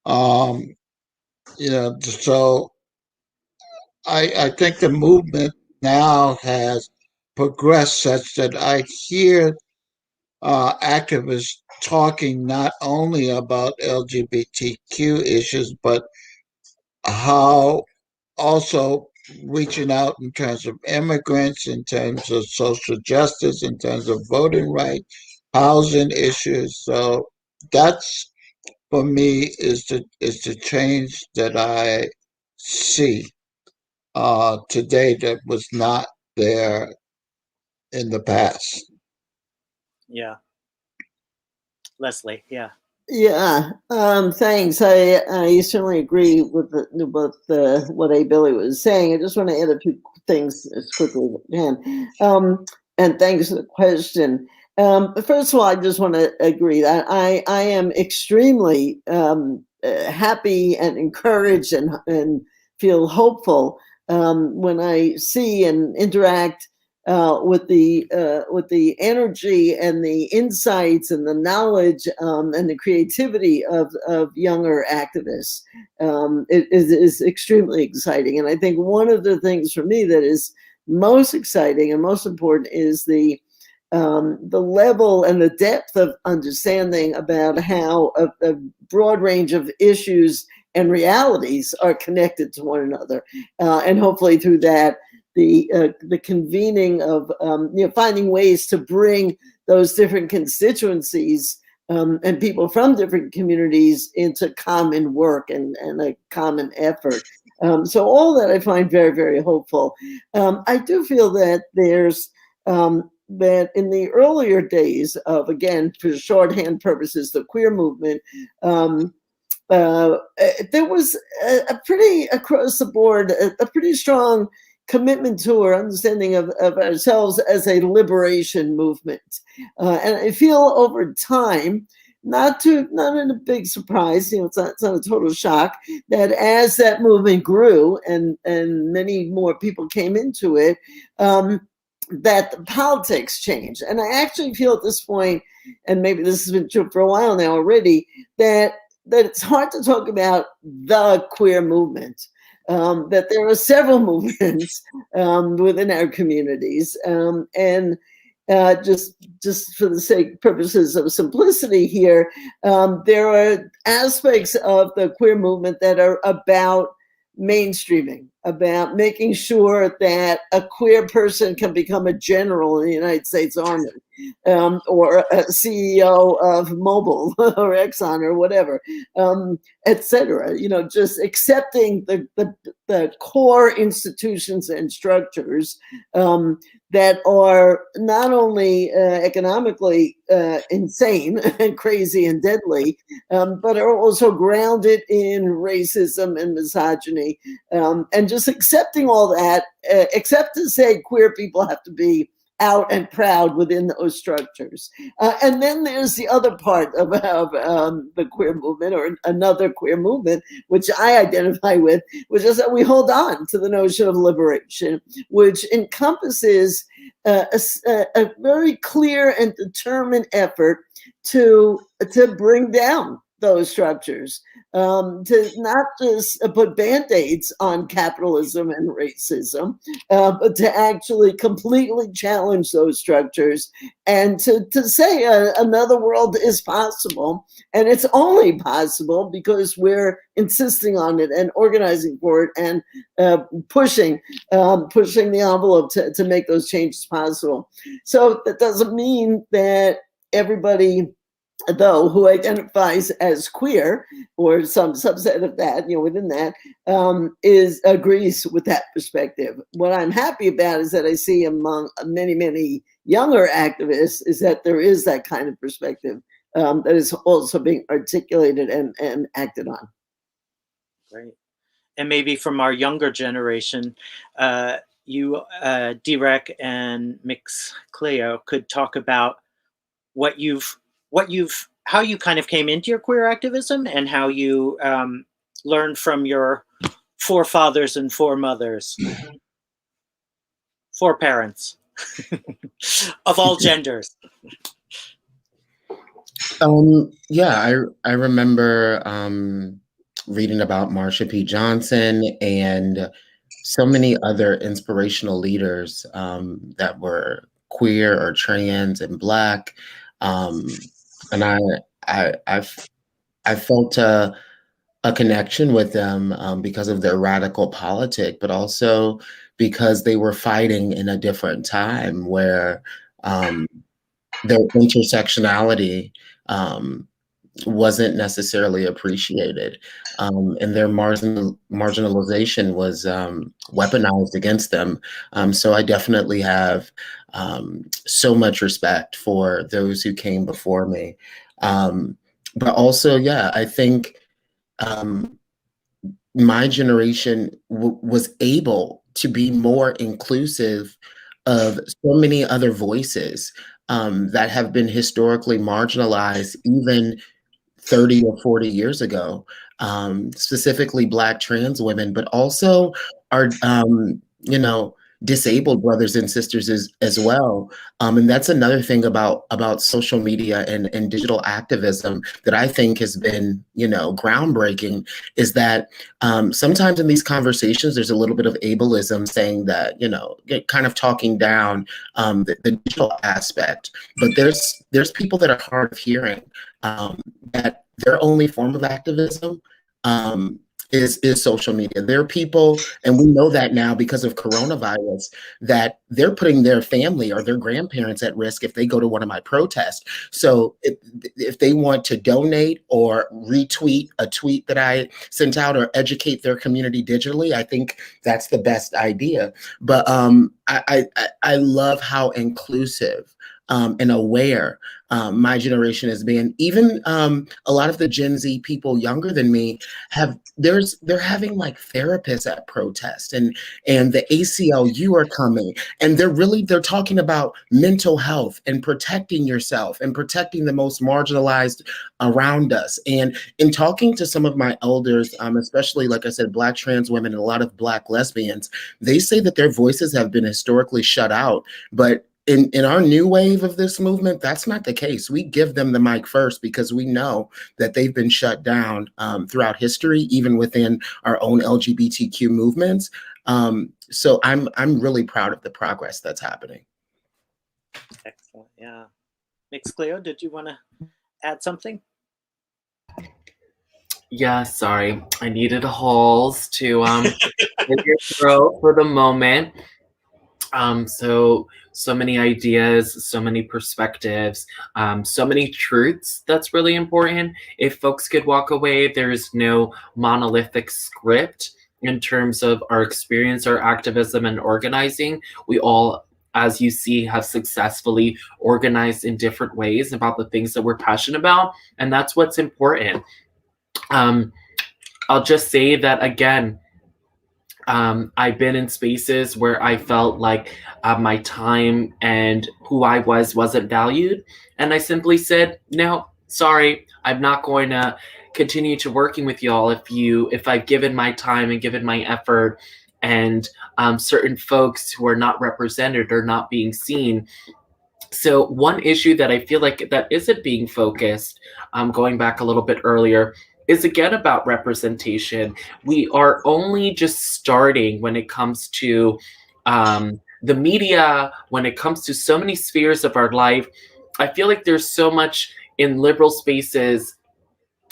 Um, so I think the movement now has progressed such that I hear activists talking not only about LGBTQ issues, but how also reaching out in terms of immigrants, in terms of social justice, in terms of voting rights, housing issues. So that's, for me, is the change that I see today that was not there in the past. Yeah. Leslie, yeah. Yeah, thanks. I certainly agree with what ABilly was saying. I just want to add a few things as quickly as I can. And thanks for the question. First of all, I just want to agree that I am extremely happy and encouraged and feel hopeful when I see and interact with the energy and the insights and the knowledge and the creativity of younger activists. It is extremely exciting, and I think one of the things for me that is most exciting and most important is the level and the depth of understanding about how a broad range of issues and realities are connected to one another, and hopefully through that, the convening of finding ways to bring those different constituencies and people from different communities into common work and a common effort. So all that I find very, very hopeful. I do feel that there's that in the earlier days of, again, for shorthand purposes, the queer movement, there was a pretty across the board, a pretty strong commitment to or understanding of ourselves as a liberation movement. And I feel over time, not in a big surprise, it's not a total shock, that as that movement grew and many more people came into it, that the politics change. And I actually feel at this point, and maybe this has been true for a while now already, that it's hard to talk about the queer movement. That there are several movements within our communities, and just for the purposes of simplicity here, there are aspects of the queer movement that are about mainstreaming, about making sure that a queer person can become a general in the United States Army, or a CEO of Mobil or Exxon or whatever, etc. You know, just accepting the core institutions and structures that are not only economically insane and crazy and deadly, but are also grounded in racism and misogyny, and just accepting all that, except to say queer people have to be out and proud within those structures. And then there's the other part of the queer movement, or another queer movement, which I identify with, which is that we hold on to the notion of liberation, which encompasses a very clear and determined effort to bring down those structures, to not just put Band-Aids on capitalism and racism, but to actually completely challenge those structures, and to say another world is possible. And it's only possible because we're insisting on it and organizing for it, and pushing the envelope to make those changes possible. So that doesn't mean that everybody, though, who identifies as queer, or some subset of that, you know, within that, agrees with that perspective. What I'm happy about is that I see among many younger activists is that there is that kind of perspective that is also being articulated and acted on. Great. And maybe from our younger generation, you, Dwreck and Mix Cleo, could talk about how you kind of came into your queer activism, and how you learned from your forefathers and foremothers, foreparents of all genders. Yeah, I remember reading about Marsha P. Johnson and so many other inspirational leaders that were queer or trans and Black. And I felt a connection with them because of their radical politic, but also because they were fighting in a different time where their intersectionality wasn't necessarily appreciated, and their marginalization was weaponized against them. So I definitely have so much respect for those who came before me. But also, yeah, I think my generation was able to be more inclusive of so many other voices that have been historically marginalized even 30 or 40 years ago, specifically Black trans women, but also our, disabled brothers and sisters as well. And that's another thing about social media and digital activism that I think has been, groundbreaking, is that sometimes in these conversations, there's a little bit of ableism, saying that, kind of talking down the digital aspect, but there's people that are hard of hearing, that their only form of activism is social media. There are people, and we know that now because of coronavirus, that they're putting their family or their grandparents at risk if they go to one of my protests. So if they want to donate or retweet a tweet that I sent out or educate their community digitally, I think that's the best idea. But I love how inclusive and aware my generation has been. Even a lot of the Gen Z people younger than me they're having like therapists at protest, and the ACLU are coming, and they're talking about mental health and protecting yourself and protecting the most marginalized around us. And in talking to some of my elders, especially, like I said, Black trans women and a lot of Black lesbians, they say that their voices have been historically shut out. But in our new wave of this movement, that's not the case. We give them the mic first because we know that they've been shut down throughout history, even within our own LGBTQ movements. So I'm really proud of the progress that's happening. Excellent. Yeah. Mix Cleo, did you want to add something? Yeah, sorry. I needed a halls to clear your throat for the moment. So many ideas, so many perspectives, so many truths. That's really important. If folks could walk away, there is no monolithic script in terms of our experience, our activism and organizing. We all, as you see, have successfully organized in different ways about the things that we're passionate about. And that's what's important. I'll just say that again, I've been in spaces where I felt like my time and who I wasn't valued. And I simply said, no, sorry, I'm not going to continue to working with y'all if I've given my time and given my effort, and certain folks who are not represented or not being seen. So one issue that I feel like that isn't being focused, going back a little bit earlier, is again about representation. We are only just starting when it comes to the media, when it comes to so many spheres of our life. I feel like there's so much in liberal spaces,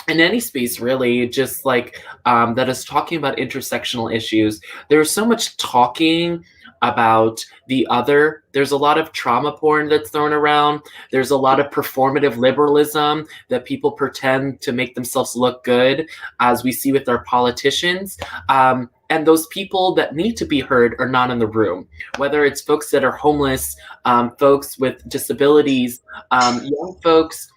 in any space really, just like that is talking about intersectional issues. There's so much talking about the other. There's a lot of trauma porn that's thrown around. There's a lot of performative liberalism that people pretend to make themselves look good, as we see with our politicians. And those people that need to be heard are not in the room, whether it's folks that are homeless, folks with disabilities, young folks.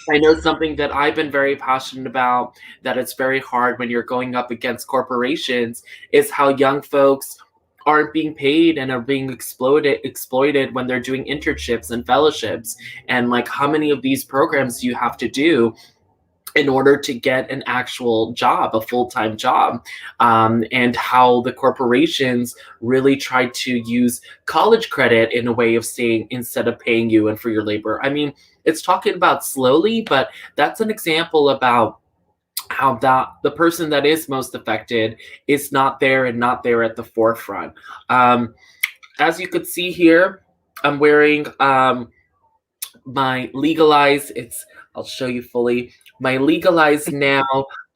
I know something that I've been very passionate about, that it's very hard when you're going up against corporations, is how young folks aren't being paid and are being exploited when they're doing internships and fellowships. And like, how many of these programs do you have to do in order to get an actual job, a full-time job, and how the corporations really try to use college credit in a way of saying, instead of paying you and for your labor. I mean, it's talking about slowly, but that's an example about how the person that is most affected is not there and not there at the forefront. As you could see here, I'm wearing my legalized, I'll show you fully, my legalized now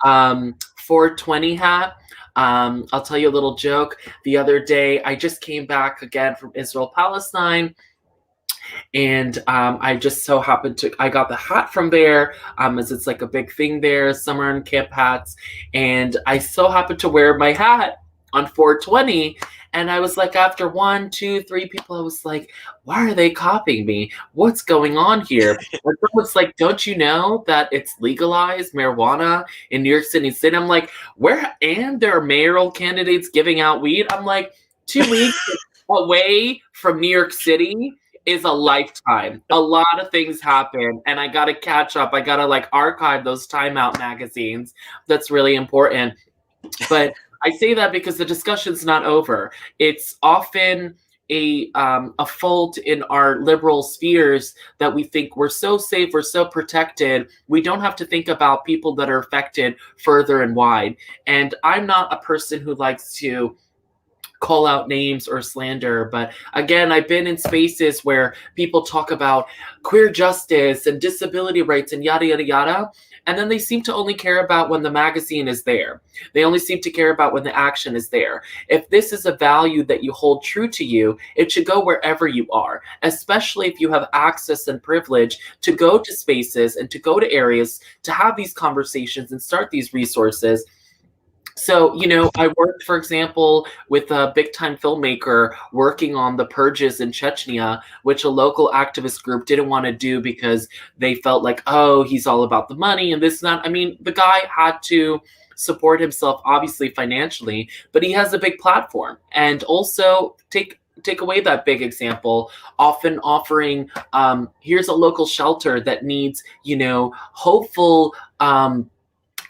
420 hat. I'll tell you a little joke. The other day, I just came back again from Israel, Palestine. And I just so happened I got the hat from there, as it's like a big thing there, summer and camp hats. And I so happened to wear my hat on 420. And I was like, after 1, 2, 3 people, I was like, why are they copying me? What's going on here? And someone's like, don't you know that it's legalized marijuana in New York City? I'm like, where? And there are mayoral candidates giving out weed. I'm like, 2 weeks away from New York City is a lifetime. A lot of things happen, and I gotta catch up. I gotta like archive those timeout magazines. That's really important. But I say that because the discussion's not over. It's often a fault in our liberal spheres that we think we're so safe, we're so protected. We don't have to think about people that are affected further and wide. And I'm not a person who likes to call out names or slander, but again, I've been in spaces where people talk about queer justice and disability rights and yada yada yada, and then they seem to only care about when the magazine is there. They only seem to care about when the action is there. If this is a value that you hold true to you, it should go wherever you are, especially if you have access and privilege to go to spaces and to go to areas to have these conversations and start these resources. So, I worked, for example, with a big time filmmaker working on the purges in Chechnya, which a local activist group didn't want to do because they felt like, oh, he's all about the money and this and that. I mean, the guy had to support himself, obviously financially, but he has a big platform. And also take away that big example, often offering, here's a local shelter that needs, hopeful,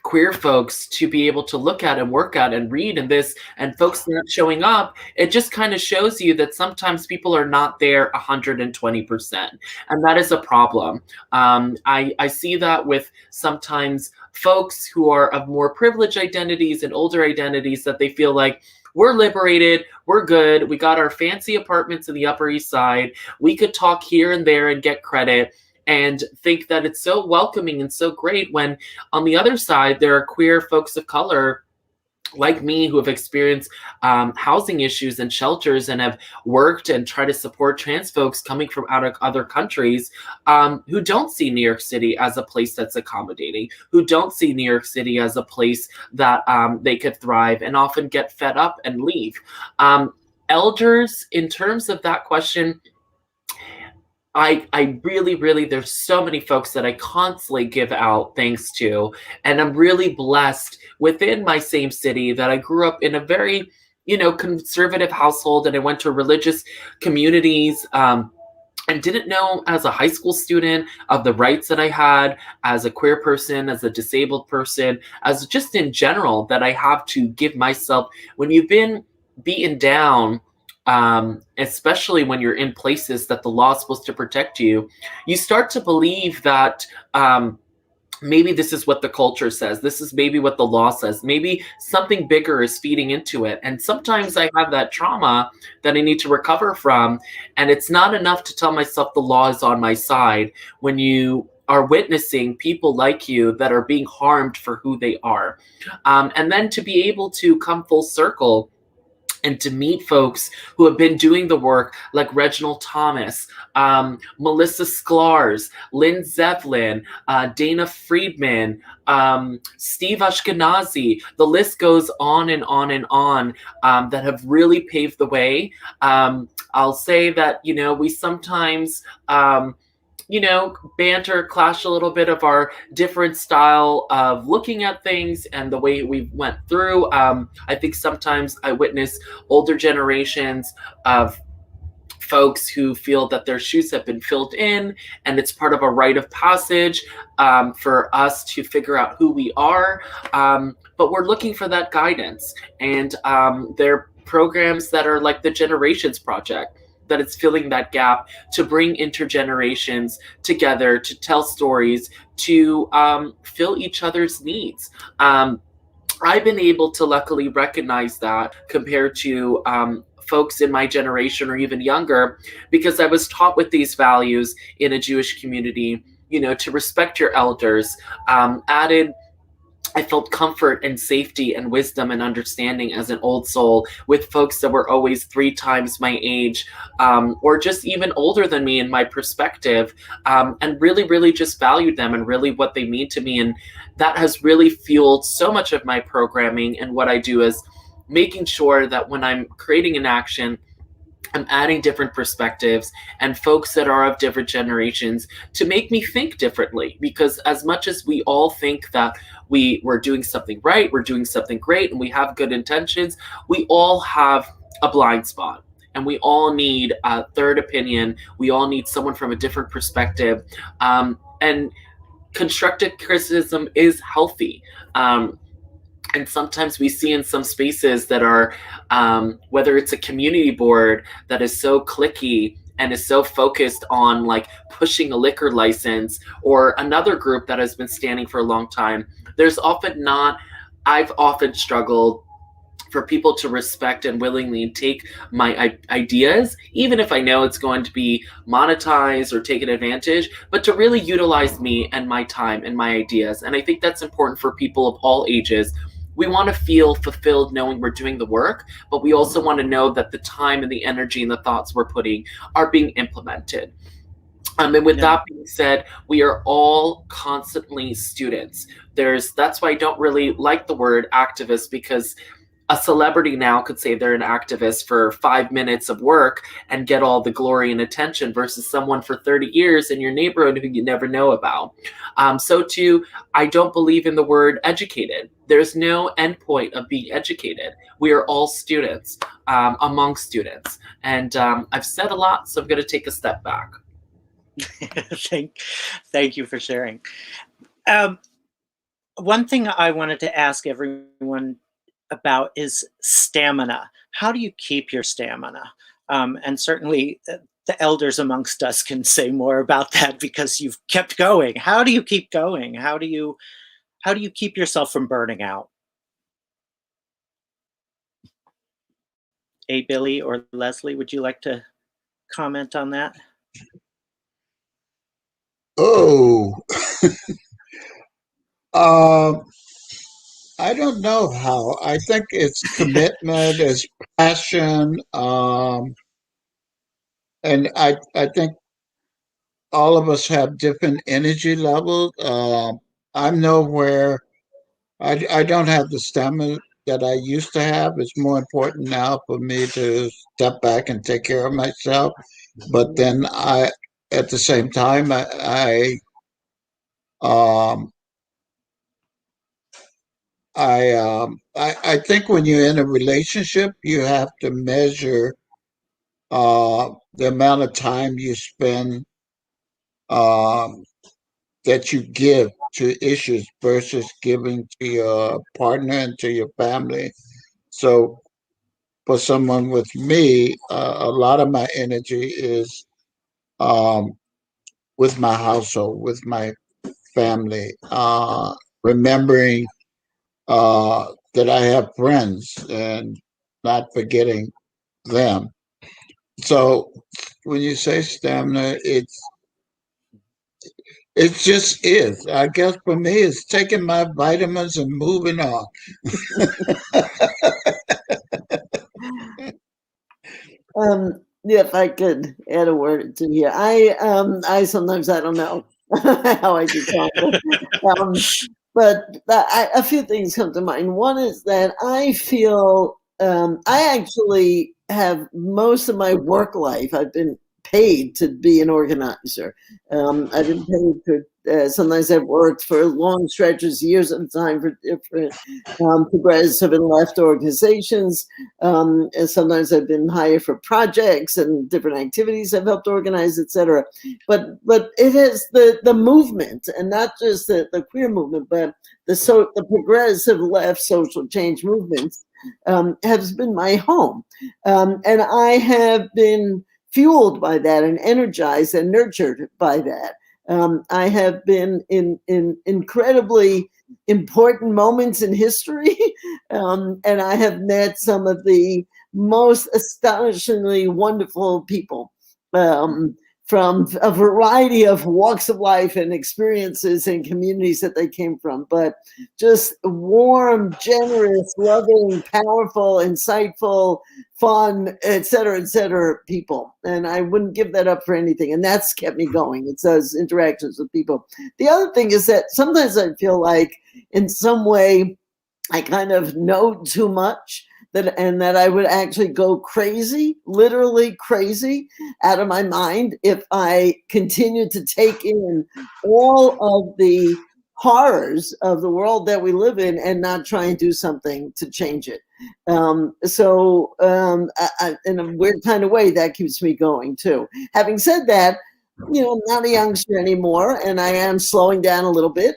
queer folks to be able to look at and work at and read and this, and folks not showing up. It just kind of shows you that sometimes people are not there 120%, and that is a problem. I see that with sometimes folks who are of more privileged identities and older identities, that they feel like, we're liberated, we're good, we got our fancy apartments in the Upper East Side, we could talk here and there and get credit, and think that it's so welcoming and so great, when on the other side, there are queer folks of color like me who have experienced housing issues and shelters and have worked and tried to support trans folks coming from out of other countries, who don't see New York City as a place that's accommodating, who don't see New York City as a place that they could thrive, and often get fed up and leave. Elders, in terms of that question, I really, there's so many folks that I constantly give out thanks to. And I'm really blessed within my same city that I grew up in a very, conservative household, and I went to religious communities, and didn't know as a high school student of the rights that I had as a queer person, as a disabled person, as just in general, that I have to give myself, when you've been beaten down, especially when you're in places that the law is supposed to protect you, you start to believe that maybe this is what the culture says. This is maybe what the law says. Maybe something bigger is feeding into it. And sometimes I have that trauma that I need to recover from. And it's not enough to tell myself the law is on my side when you are witnessing people like you that are being harmed for who they are. And then to be able to come full circle and to meet folks who have been doing the work, like Reginald Thomas, Melissa Sklarz, Lynn Zevlin, Dana Friedman, Steve Ashkenazi. The list goes on and on and on, that have really paved the way. I'll say that, we sometimes banter, clash a little bit of our different style of looking at things and the way we went through. I think sometimes I witness older generations of folks who feel that their shoes have been filled in, and it's part of a rite of passage for us to figure out who we are. But we're looking for that guidance. And there are programs that are like the Generations Project, that it's filling that gap to bring intergenerations together, to tell stories, to fill each other's needs. I've been able to luckily recognize that compared to folks in my generation or even younger, because I was taught with these values in a Jewish community, to respect your elders, I felt comfort and safety and wisdom and understanding as an old soul with folks that were always 3 times my age, or just even older than me in my perspective, and really just valued them and really what they mean to me. And that has really fueled so much of my programming, and what I do is making sure that when I'm creating an action, I'm adding different perspectives and folks that are of different generations to make me think differently. Because as much as we all think that we're doing something right, we're doing something great, and we have good intentions, we all have a blind spot. And we all need a third opinion. We all need someone from a different perspective. And constructive criticism is healthy. And sometimes we see in some spaces that are, whether it's a community board that is so cliquey and is so focused on like pushing a liquor license, or another group that has been standing for a long time, there's often not, I've often struggled for people to respect and willingly take my ideas, even if I know it's going to be monetized or taken advantage, but to really utilize me and my time and my ideas. And I think that's important for people of all ages. We want to feel fulfilled knowing we're doing the work, but we also want to know that the time and the energy and the thoughts we're putting are being implemented. And with Yeah. that being said, we are all constantly students. That's why I don't really like the word activist, because a celebrity now could say they're an activist for 5 minutes of work and get all the glory and attention, versus someone for 30 years in your neighborhood who you never know about. So too, I don't believe in the word educated. There's no endpoint of being educated. We are all students among students. And I've said a lot, so I'm going to take a step back. Thank you for sharing. One thing I wanted to ask everyone about is stamina. How do you keep your stamina? And certainly the elders amongst us can say more about that, because you've kept going. How do you keep going? How do you keep yourself from burning out? ABilly or Leslie, would you like to comment on that? Oh, um, I don't know how. I think it's commitment, it's passion, and I think all of us have different energy levels. I'm nowhere. I don't have the stamina that I used to have. It's more important now for me to step back and take care of myself. But then at the same time, um, I think when you're in a relationship, you have to measure the amount of time you spend um, that you give to issues versus giving to your partner and to your family. So for someone with me, a lot of my energy is um, with my household, with my family, remembering that I have friends and not forgetting them. So when you say stamina, it just is. I guess for me, it's taking my vitamins and moving on. Yeah, if I could add a word to here, I sometimes I don't know how I keep going, but a few things come to mind. One is that I feel I actually have most of my work life. I've been paid to be an organizer. I've been paid for. Sometimes I've worked for long stretches, years at a time, for different progressive and left organizations. And sometimes I've been hired for projects and different activities I've helped organize, etc. But it is the movement, and not just the queer movement, but the progressive left social change movements has been my home, and I have been fueled by that and energized and nurtured by that. I have been in incredibly important moments in history, and I have met some of the most astonishingly wonderful people from a variety of walks of life and experiences and communities that they came from, but just warm, generous, loving, powerful, insightful, fun, et cetera, people. And I wouldn't give that up for anything. And that's kept me going. It's those interactions with people. The other thing is that sometimes I feel like in some way I kind of know too much, and that I would actually go crazy, literally crazy, out of my mind if I continue to take in all of the horrors of the world that we live in and not try and do something to change it. In a weird kind of way, that keeps me going too. Having said that, I'm not a youngster anymore, and I am slowing down a little bit.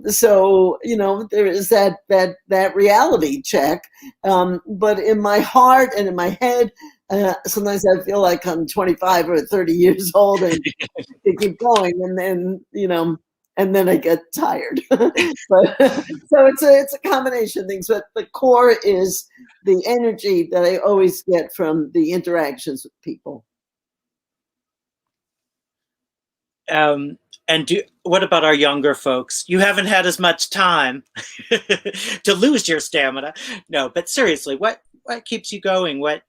So there is that reality check. But in my heart and in my head, sometimes I feel like I'm 25 or 30 years old and to keep going, and then I get tired. But so it's a combination of things. But the core is the energy that I always get from the interactions with people. And what about our younger folks? You haven't had as much time to lose your stamina. No, but seriously, what keeps you going? What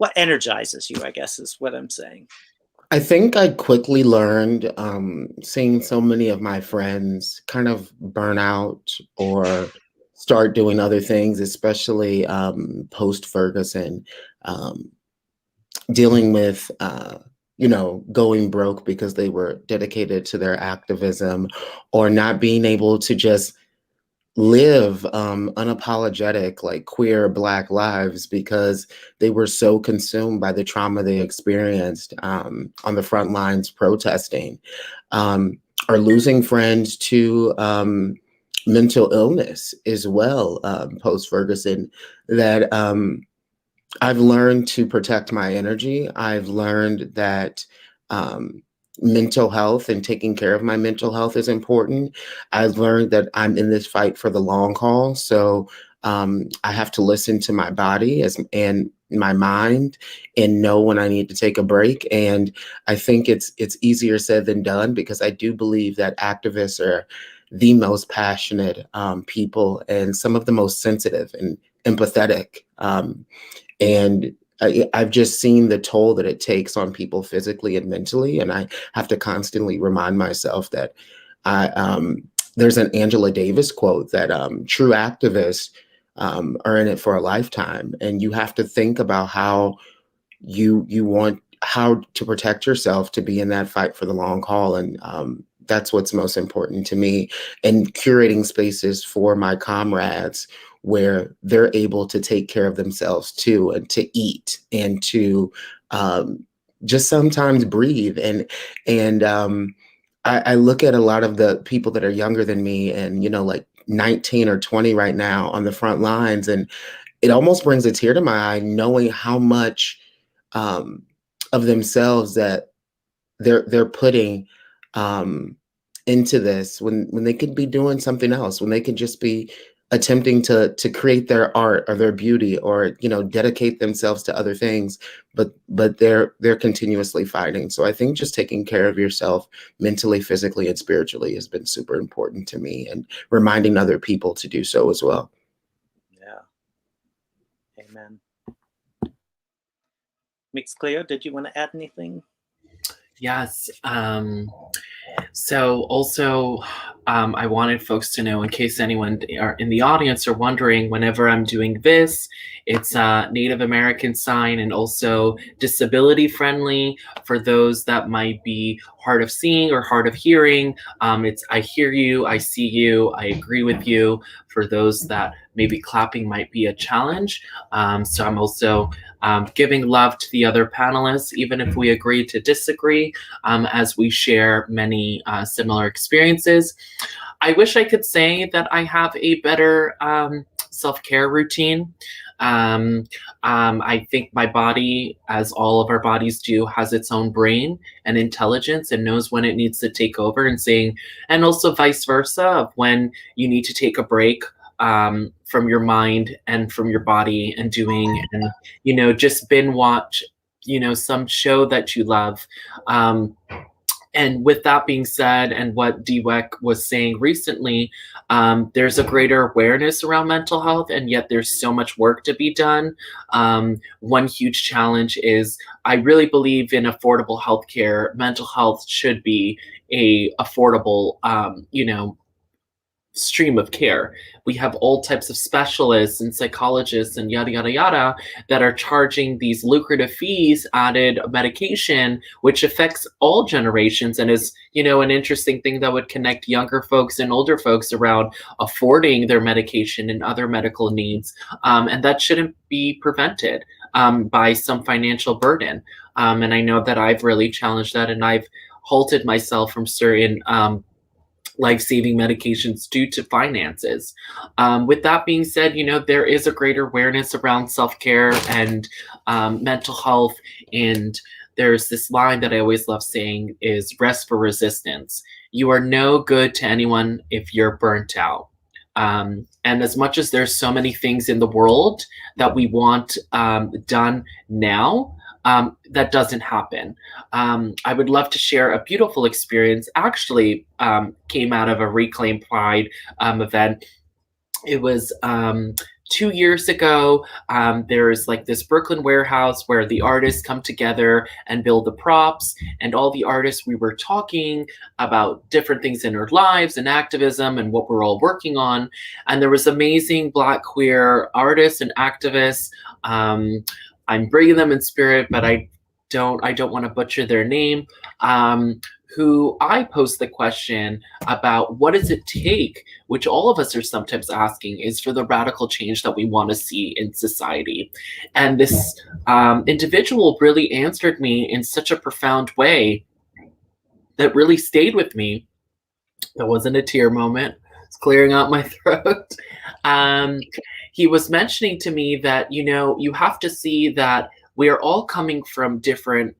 what energizes you, I guess is what I'm saying. I think I quickly learned, seeing so many of my friends kind of burn out or start doing other things, especially post Ferguson, um, dealing with, going broke because they were dedicated to their activism, or not being able to just live unapologetic, like queer Black lives, because they were so consumed by the trauma they experienced on the front lines protesting, or losing friends to mental illness as well, post Ferguson, that I've learned to protect my energy. I've learned that um, mental health and taking care of my mental health is important. I've learned that I'm in this fight for the long haul. So I have to listen to my body and my mind and know when I need to take a break. And I think it's easier said than done, because I do believe that activists are the most passionate people and some of the most sensitive and empathetic. And I've just seen the toll that it takes on people physically and mentally. And I have to constantly remind myself that there's an Angela Davis quote that true activists are in it for a lifetime. And you have to think about how you want how to protect yourself to be in that fight for the long haul. And that's what's most important to me. And curating spaces for my comrades where they're able to take care of themselves too, and to eat, and to just sometimes breathe. And I look at a lot of the people that are younger than me, and like 19 or 20 right now on the front lines, and it almost brings a tear to my eye knowing how much of themselves that they're putting into this, when they could be doing something else, when they could just be attempting to create their art or their beauty, or dedicate themselves to other things, but they're continuously fighting. So I think just taking care of yourself mentally, physically, and spiritually has been super important to me, and reminding other people to do so as well. Yeah. Amen. Mix Cleo, did you want to add anything? Yes. So also, I wanted folks to know, in case anyone in the audience are wondering, whenever I'm doing this, it's a Native American sign, and also disability friendly for those that might be hard of seeing or hard of hearing. It's I hear you, I see you, I agree with you. For those that maybe clapping might be a challenge. So I'm also giving love to the other panelists, even if we agree to disagree, as we share many similar experiences. I wish I could say that I have a better self-care routine. I think my body, as all of our bodies do, has its own brain and intelligence, and knows when it needs to take over, and also vice versa, of when you need to take a break from your mind and from your body, and just binge watch, some show that you love. And with that being said, and what Dwreck was saying recently, there's a greater awareness around mental health, and yet there's so much work to be done. One huge challenge is, I really believe in affordable healthcare. Mental health should be a affordable, stream of care. We have all types of specialists and psychologists and yada yada yada that are charging these lucrative fees added medication, which affects all generations, and is an interesting thing that would connect younger folks and older folks around affording their medication and other medical needs, and that shouldn't be prevented by some financial burden. And I know that I've really challenged that, and I've halted myself from certain life-saving medications due to finances. With that being said, there is a greater awareness around self-care and mental health. And there's this line that I always love saying is rest for resistance. You are no good to anyone if you're burnt out. And as much as there's so many things in the world that we want done now, that doesn't happen. I would love to share a beautiful experience. Actually, came out of a Reclaim Pride event. It was 2 years ago, there's like this Brooklyn warehouse where the artists come together and build the props, and all the artists, we were talking about different things in our lives and activism and what we're all working on. And there was amazing Black queer artists and activists. I'm bringing them in spirit, but I don't want to butcher their name. Who I posed the question about what does it take, which all of us are sometimes asking, is for the radical change that we want to see in society. And this individual really answered me in such a profound way that really stayed with me. That wasn't a tear moment. It's clearing out my throat. He was mentioning to me that, you have to see that we are all coming from different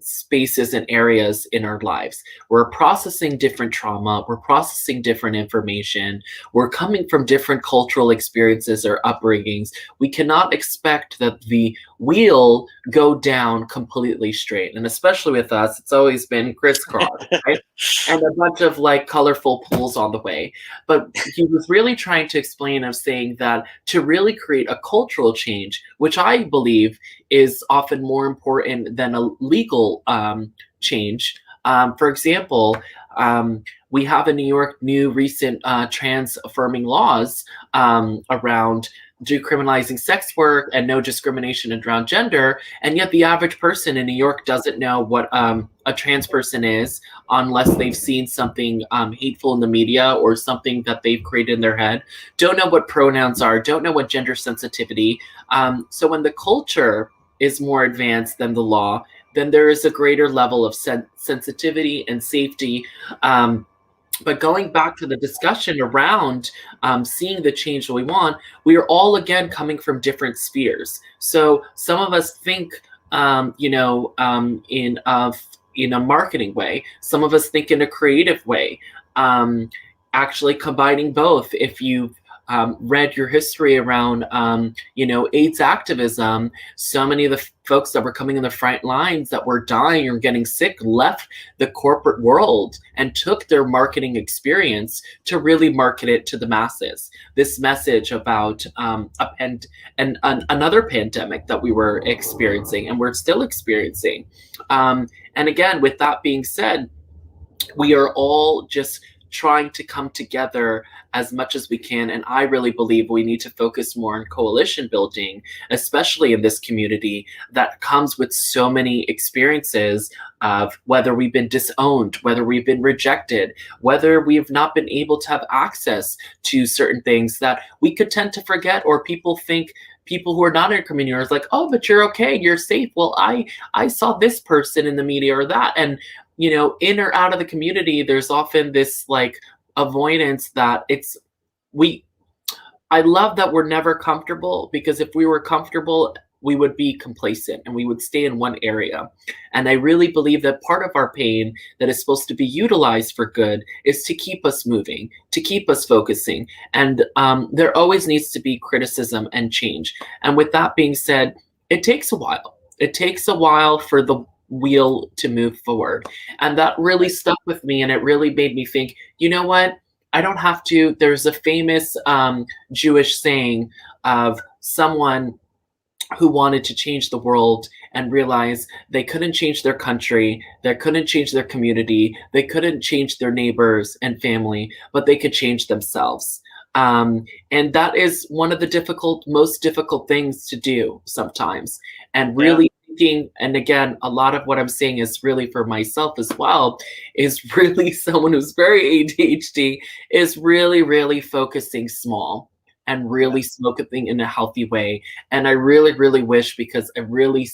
spaces and areas in our lives. We're processing different trauma. We're processing different information. We're coming from different cultural experiences or upbringings. We cannot expect that the wheel go down completely straight. And especially with us, it's always been crisscross, right? And a bunch of like colorful pools on the way. But he was really trying to explain of saying that to really create a cultural change, which I believe is often more important than a legal change. For example, we have in New York new recent trans affirming laws around decriminalizing sex work and no discrimination around gender, and yet the average person in New York doesn't know what a trans person is unless they've seen something hateful in the media or something that they've created in their head, don't know what pronouns are, don't know what gender sensitivity. So when the culture is more advanced than the law, then there is a greater level of sensitivity and safety. But going back to the discussion around seeing the change that we want, we are all, again, coming from different spheres. So some of us think, in a marketing way. Some of us think in a creative way. Actually combining both. If you've read your history around, AIDS activism, so many of the folks that were coming in the front lines that were dying or getting sick left the corporate world and took their marketing experience to really market it to the masses. This message about another pandemic that we were experiencing and we're still experiencing. And again, with that being said, we are all just trying to come together as much as we can. And I really believe we need to focus more on coalition building, especially in this community that comes with so many experiences of whether we've been disowned, whether we've been rejected, whether we've not been able to have access to certain things that we could tend to forget, or people who are not in our community are like, oh, but you're okay, you're safe. Well, I saw this person in the media or that. And in or out of the community, there's often this like avoidance that I love that we're never comfortable, because if we were comfortable, we would be complacent and we would stay in one area. And I really believe that part of our pain that is supposed to be utilized for good is to keep us moving, to keep us focusing. And there always needs to be criticism and change. And with that being said, it takes a while. It takes a while for the wheel to move forward. And that really stuck with me, and it really made me think, you know what? I don't have to. There's a famous Jewish saying of someone who wanted to change the world and realized they couldn't change their country, they couldn't change their community, they couldn't change their neighbors and family, but they could change themselves. And that is one of the most difficult things to do sometimes. And really thinking, and again, a lot of what I'm saying is really for myself as well, is really someone who's very ADHD, is really, really focusing small and really focusing in a healthy way. And I really, really wish, because it really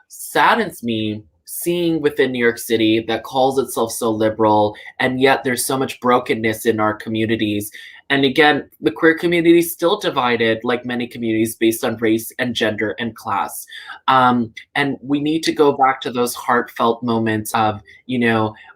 saddens me seeing within New York City that calls itself so liberal, and yet there's so much brokenness in our communities. And again, the queer community is still divided, like many communities, based on race and gender and class. And we need to go back to those heartfelt moments of,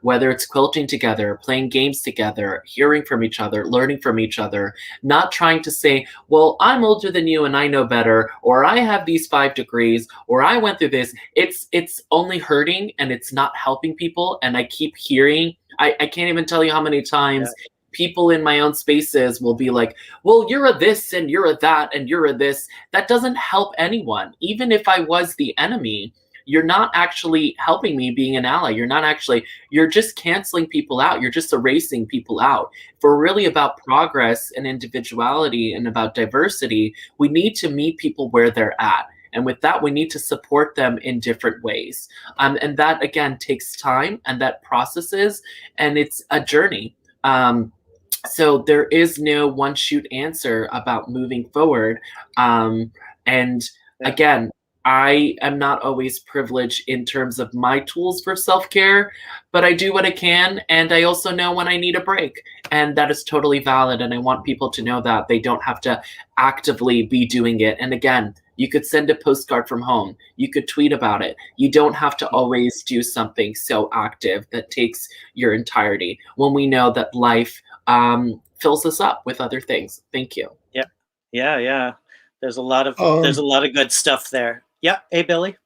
whether it's quilting together, playing games together, hearing from each other, learning from each other, not trying to say, well, I'm older than you and I know better, or I have these 5 degrees, or I went through this. It's only hurting, and it's not helping people. And I keep hearing, I can't even tell you how many times people in my own spaces will be like, well, you're a this and you're a that and you're a this. That doesn't help anyone. Even if I was the enemy, you're not actually helping me being an ally. You're just canceling people out. You're just erasing people out. If we're really about progress and individuality and about diversity, we need to meet people where they're at. And with that, we need to support them in different ways. And that, again, takes time, and that processes, and it's a journey. So there is no one shoot answer about moving forward. And again, I am not always privileged in terms of my tools for self-care, but I do what I can. And I also know when I need a break, and that is totally valid. And I want people to know that they don't have to actively be doing it. And again, you could send a postcard from home. You could tweet about it. You don't have to always do something so active that takes your entirety when we know that life fills us up with other things. Thank you. Yeah. There's a lot of good stuff there. Yeah, ABilly.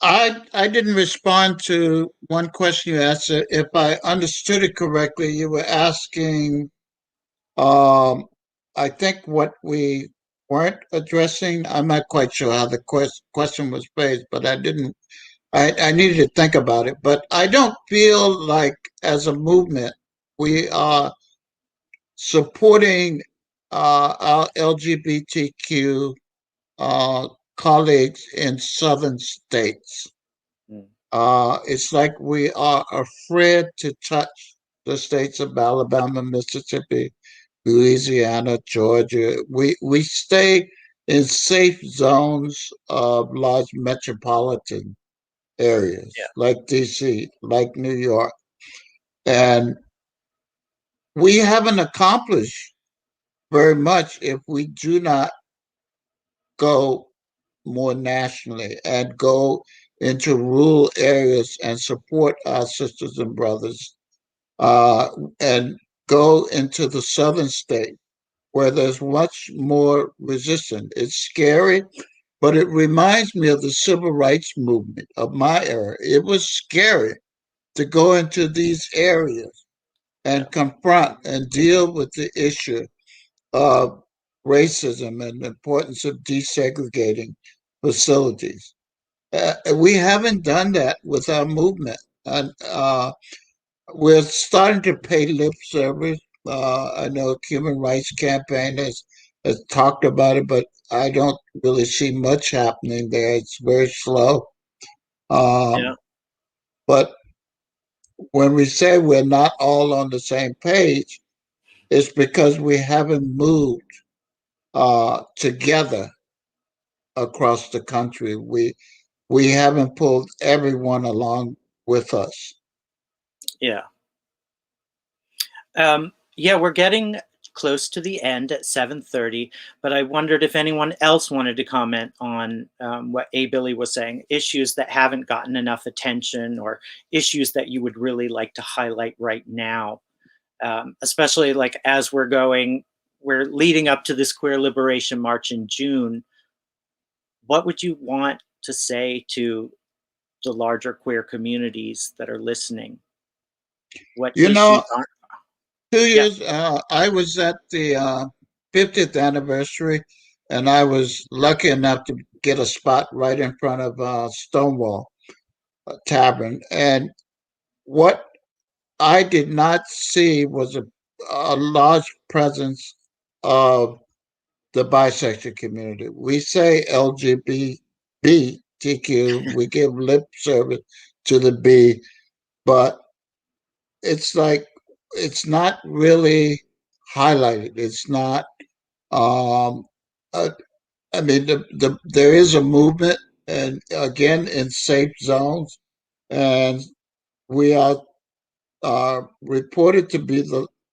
I didn't respond to one question you asked. If I understood it correctly, you were asking, I think what we weren't addressing. I'm not quite sure how the question was phrased, but I didn't. I needed to think about it. But I don't feel like, as a movement, we are supporting our LGBTQ colleagues in southern states. It's like we are afraid to touch the states of Alabama, Mississippi, Louisiana, Georgia. We stay in safe zones of large metropolitan areas like DC, like New York. And we haven't accomplished very much if we do not go more nationally and go into rural areas and support our sisters and brothers, and go into the southern state where there's much more resistance. It's scary, but it reminds me of the civil rights movement of my era. It was scary to go into these areas and confront and deal with the issue of racism and the importance of desegregating facilities. We haven't done that with our movement. And we're starting to pay lip service. I know Human Rights Campaign has talked about it, but I don't really see much happening there. It's very slow. But when we say we're not all on the same page, it's because we haven't moved together across the country. We haven't pulled everyone along with us. Yeah. We're getting close to the end at 7:30, but I wondered if anyone else wanted to comment on what ABilly was saying, issues that haven't gotten enough attention or issues that you would really like to highlight right now, especially like as we're leading up to this Queer Liberation March in June. What would you want to say to the larger queer communities that are listening? What issues aren't? 2 years, I was at the 50th anniversary, and I was lucky enough to get a spot right in front of Stonewall Tavern. And what I did not see was a large presence of the bisexual community. We say LGBTQ, we give lip service to the B, but it's like, it's not really highlighted. It's not. I mean, there is a movement, and again, in safe zones, and we are reported to be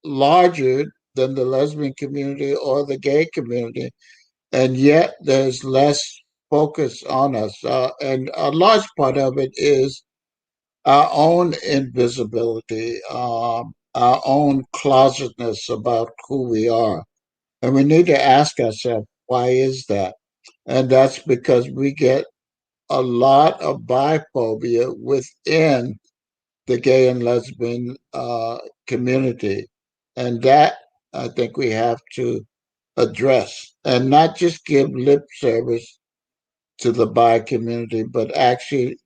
larger than the lesbian community or the gay community, and yet there's less focus on us. And a large part of it is our own invisibility, our own closetness about who we are. And we need to ask ourselves, why is that? And that's because we get a lot of biphobia within the gay and lesbian community. And that I think we have to address and not just give lip service to the bi community, but actually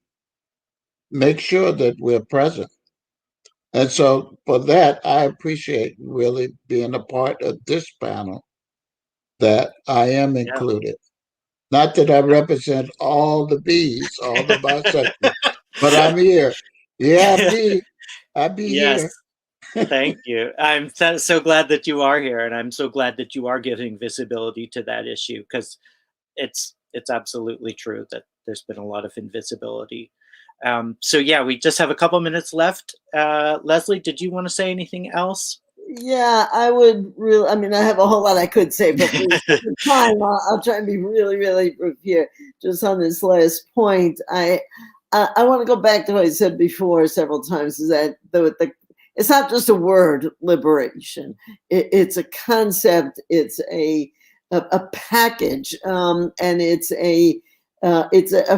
make sure that we're present. And so for that, I appreciate really being a part of this panel, that I am Yeah. included. Not that I represent all the bees, all the bisexuals, but I'm here. Yeah, I be Yes. here. Thank you. I'm so glad that you are here, and I'm so glad that you are giving visibility to that issue, because it's absolutely true that there's been a lot of invisibility. So yeah, we just have a couple minutes left. Leslie, did you want to say anything else? Yeah, I would really, I mean, I have a whole lot I could say, but for the time, I'll try and be really, really brief here. Just on this last point, I want to go back to what I said before several times, is that it's not just a word, liberation. It's a concept, it's a package, and it's a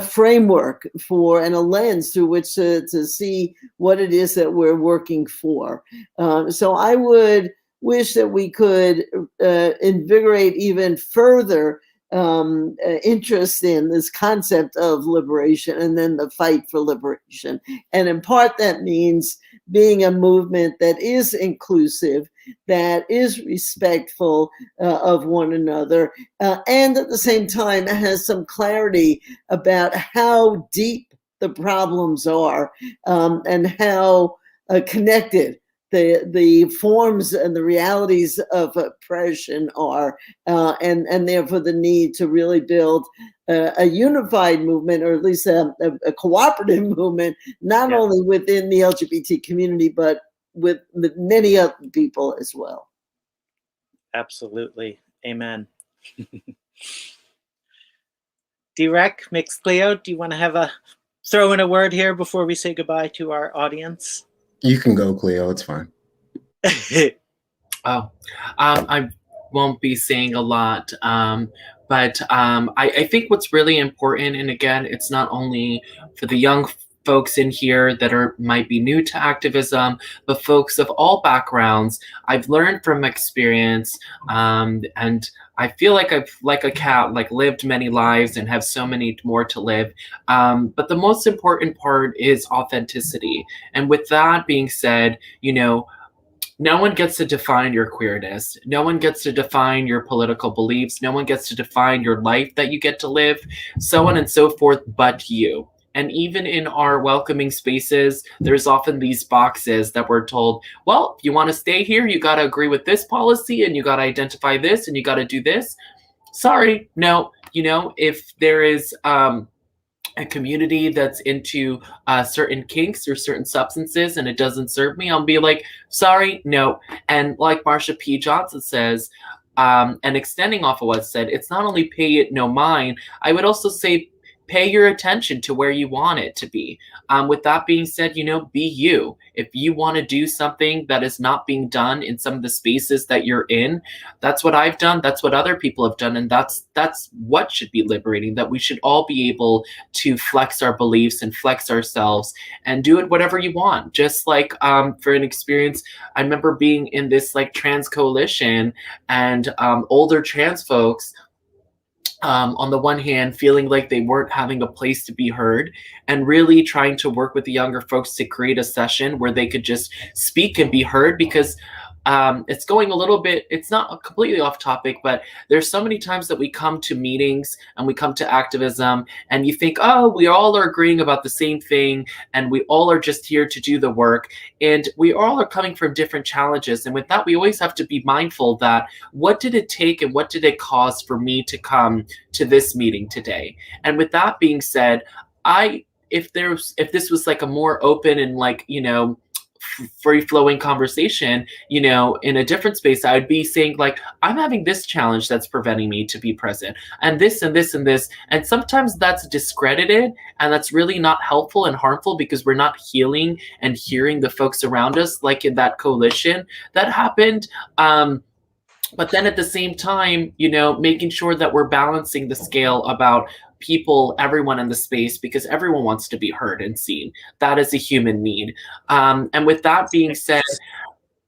framework for and a lens through which to see what it is that we're working for. So I would wish that we could invigorate even further interest in this concept of liberation and then the fight for liberation. And in part, that means being a movement that is inclusive, that is respectful of one another, and at the same time has some clarity about how deep the problems are, and how connected the forms and the realities of oppression are, and therefore the need to really build a unified movement, or at least a cooperative movement, not only within the LGBT community, but with many other people as well. Absolutely. Amen. Dwreck, Mix Cleo, do you want to throw in a word here before we say goodbye to our audience? You can go, Cleo. It's fine. I won't be saying a lot, but I think what's really important, and again, it's not only for the young folks in here that might be new to activism, but folks of all backgrounds. I've learned from experience, and I feel like I've, like a cat, lived many lives and have so many more to live. But the most important part is authenticity. And with that being said, no one gets to define your queerness. No one gets to define your political beliefs. No one gets to define your life that you get to live, so on and so forth, but you. And even in our welcoming spaces, there's often these boxes that we're told, well, if you want to stay here, you got to agree with this policy, and you got to identify this, and you got to do this. Sorry, no. If there is a community that's into certain kinks or certain substances and it doesn't serve me, I'll be like, sorry, no. And like Marsha P. Johnson says, and extending off of what said, it's not only pay it no mind, I would also say pay your attention to where you want it to be. With that being said, be you. If you want to do something that is not being done in some of the spaces that you're in, that's what I've done. That's what other people have done. And that's what should be liberating, that we should all be able to flex our beliefs and flex ourselves and do it whatever you want. Just like for an experience, I remember being in this trans coalition, and older trans folks, on the one hand, feeling like they weren't having a place to be heard, and really trying to work with the younger folks to create a session where they could just speak and be heard, because it's going a little bit, it's not completely off topic, but there's so many times that we come to meetings and we come to activism and you think, oh, we all are agreeing about the same thing and we all are just here to do the work, and we all are coming from different challenges. And with that, we always have to be mindful that what did it take and what did it cost for me to come to this meeting today? And with that being said, if this was a more open and free-flowing conversation, in a different space, I would be saying I'm having this challenge that's preventing me to be present, and this and this and this. And sometimes that's discredited, and that's really not helpful and harmful, because we're not healing and hearing the folks around us, like in that coalition that happened. But then at the same time, making sure that we're balancing the scale about people, everyone in the space, because everyone wants to be heard and seen. That is a human need. And with that being said,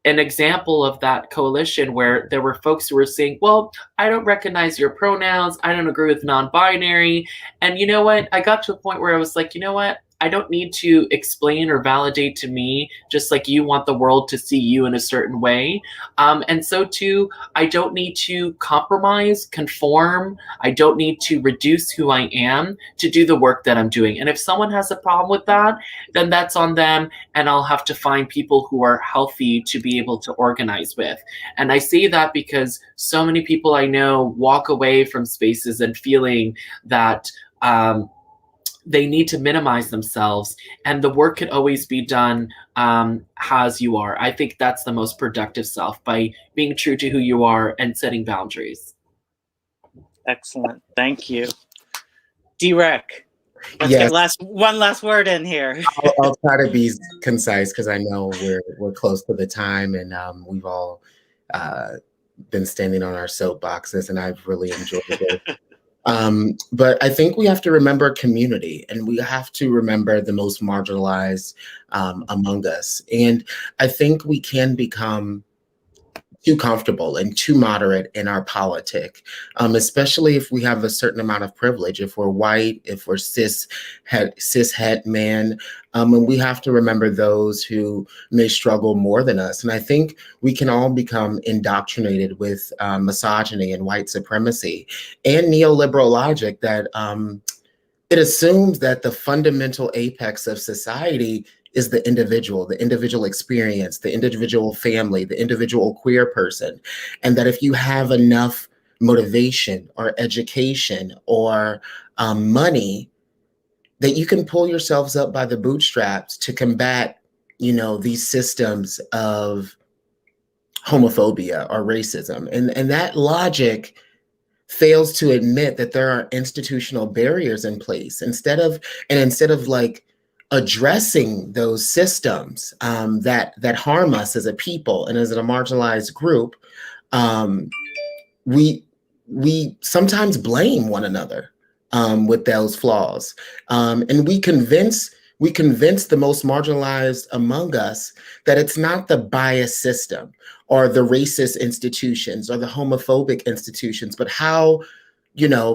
an example of that coalition where there were folks who were saying, well, I don't recognize your pronouns. I don't agree with non-binary. And you know what? I got to a point where I was like, you know what? I don't need to explain or validate to me, just like you want the world to see you in a certain way. And so too, I don't need to compromise, conform. I don't need to reduce who I am to do the work that I'm doing. And if someone has a problem with that, then that's on them. And I'll have to find people who are healthy to be able to organize with. And I say that because so many people I know walk away from spaces and feeling that they need to minimize themselves, and the work can always be done as you are. I think that's the most productive self, by being true to who you are and setting boundaries. Excellent. Thank you. Dwreck, let's Yes. get one last word in here. I'll try to be concise because I know we're close to the time, and we've all been standing on our soapboxes, and I've really enjoyed it. But I think we have to remember community, and we have to remember the most marginalized among us. And I think we can become too comfortable and too moderate in our politic, especially if we have a certain amount of privilege, if we're white, if we're cis het men, and we have to remember those who may struggle more than us. And I think we can all become indoctrinated with misogyny and white supremacy and neoliberal logic that it assumes that the fundamental apex of society is the individual experience, the individual family, the individual queer person. And that if you have enough motivation or education or money, that you can pull yourselves up by the bootstraps to combat, these systems of homophobia or racism. And that logic fails to admit that there are institutional barriers in place. Instead of like addressing those systems that harm us as a people and as a marginalized group, we sometimes blame one another with those flaws, and we convince the most marginalized among us that it's not the biased system or the racist institutions or the homophobic institutions, but how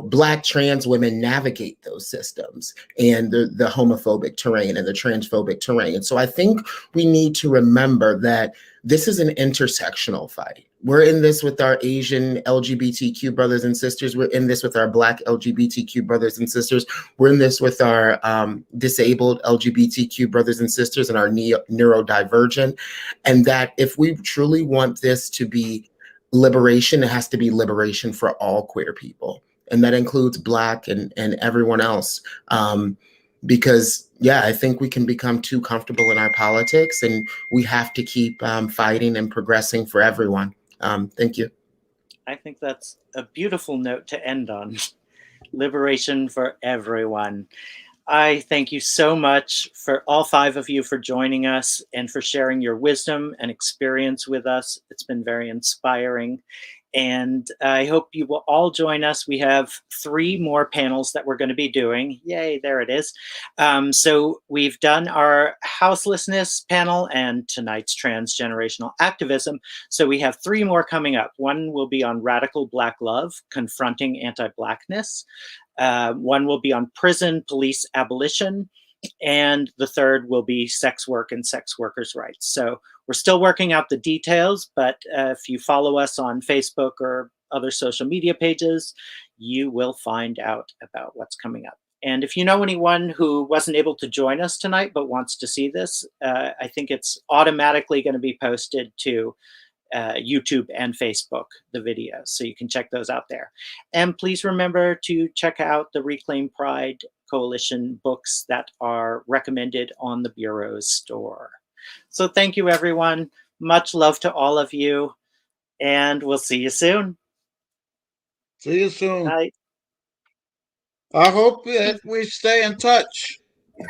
Black trans women navigate those systems and the homophobic terrain and the transphobic terrain. So I think we need to remember that this is an intersectional fight. We're in this with our Asian LGBTQ brothers and sisters. We're in this with our Black LGBTQ brothers and sisters. We're in this with our disabled LGBTQ brothers and sisters and our neurodivergent. And that if we truly want this to be liberation, it has to be liberation for all queer people. And that includes Black and everyone else. Because, I think we can become too comfortable in our politics, and we have to keep fighting and progressing for everyone. Thank you. I think that's a beautiful note to end on. Liberation for everyone. I thank you so much for all 5 of you for joining us and for sharing your wisdom and experience with us. It's been very inspiring. And I hope you will all join us. We have 3 more panels that we're going to be doing. Yay, there it is. So we've done our houselessness panel and tonight's transgenerational activism. So we have 3 more coming up. One will be on radical Black love, confronting anti-Blackness. One will be on prison police abolition. And the third will be sex work and sex workers' rights. So we're still working out the details, but if you follow us on Facebook or other social media pages, you will find out about what's coming up. And if you know anyone who wasn't able to join us tonight but wants to see this, I think it's automatically going to be posted to YouTube and Facebook, the videos, so you can check those out there. And please remember to check out the Reclaim Pride Coalition books that are recommended on the Bureau's store. So thank you, everyone. Much love to all of you, and we'll see you soon. See you soon. Bye. I hope that we stay in touch.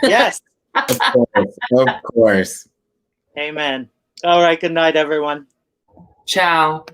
Yes. Of course. Amen. All right. Good night, everyone. Ciao.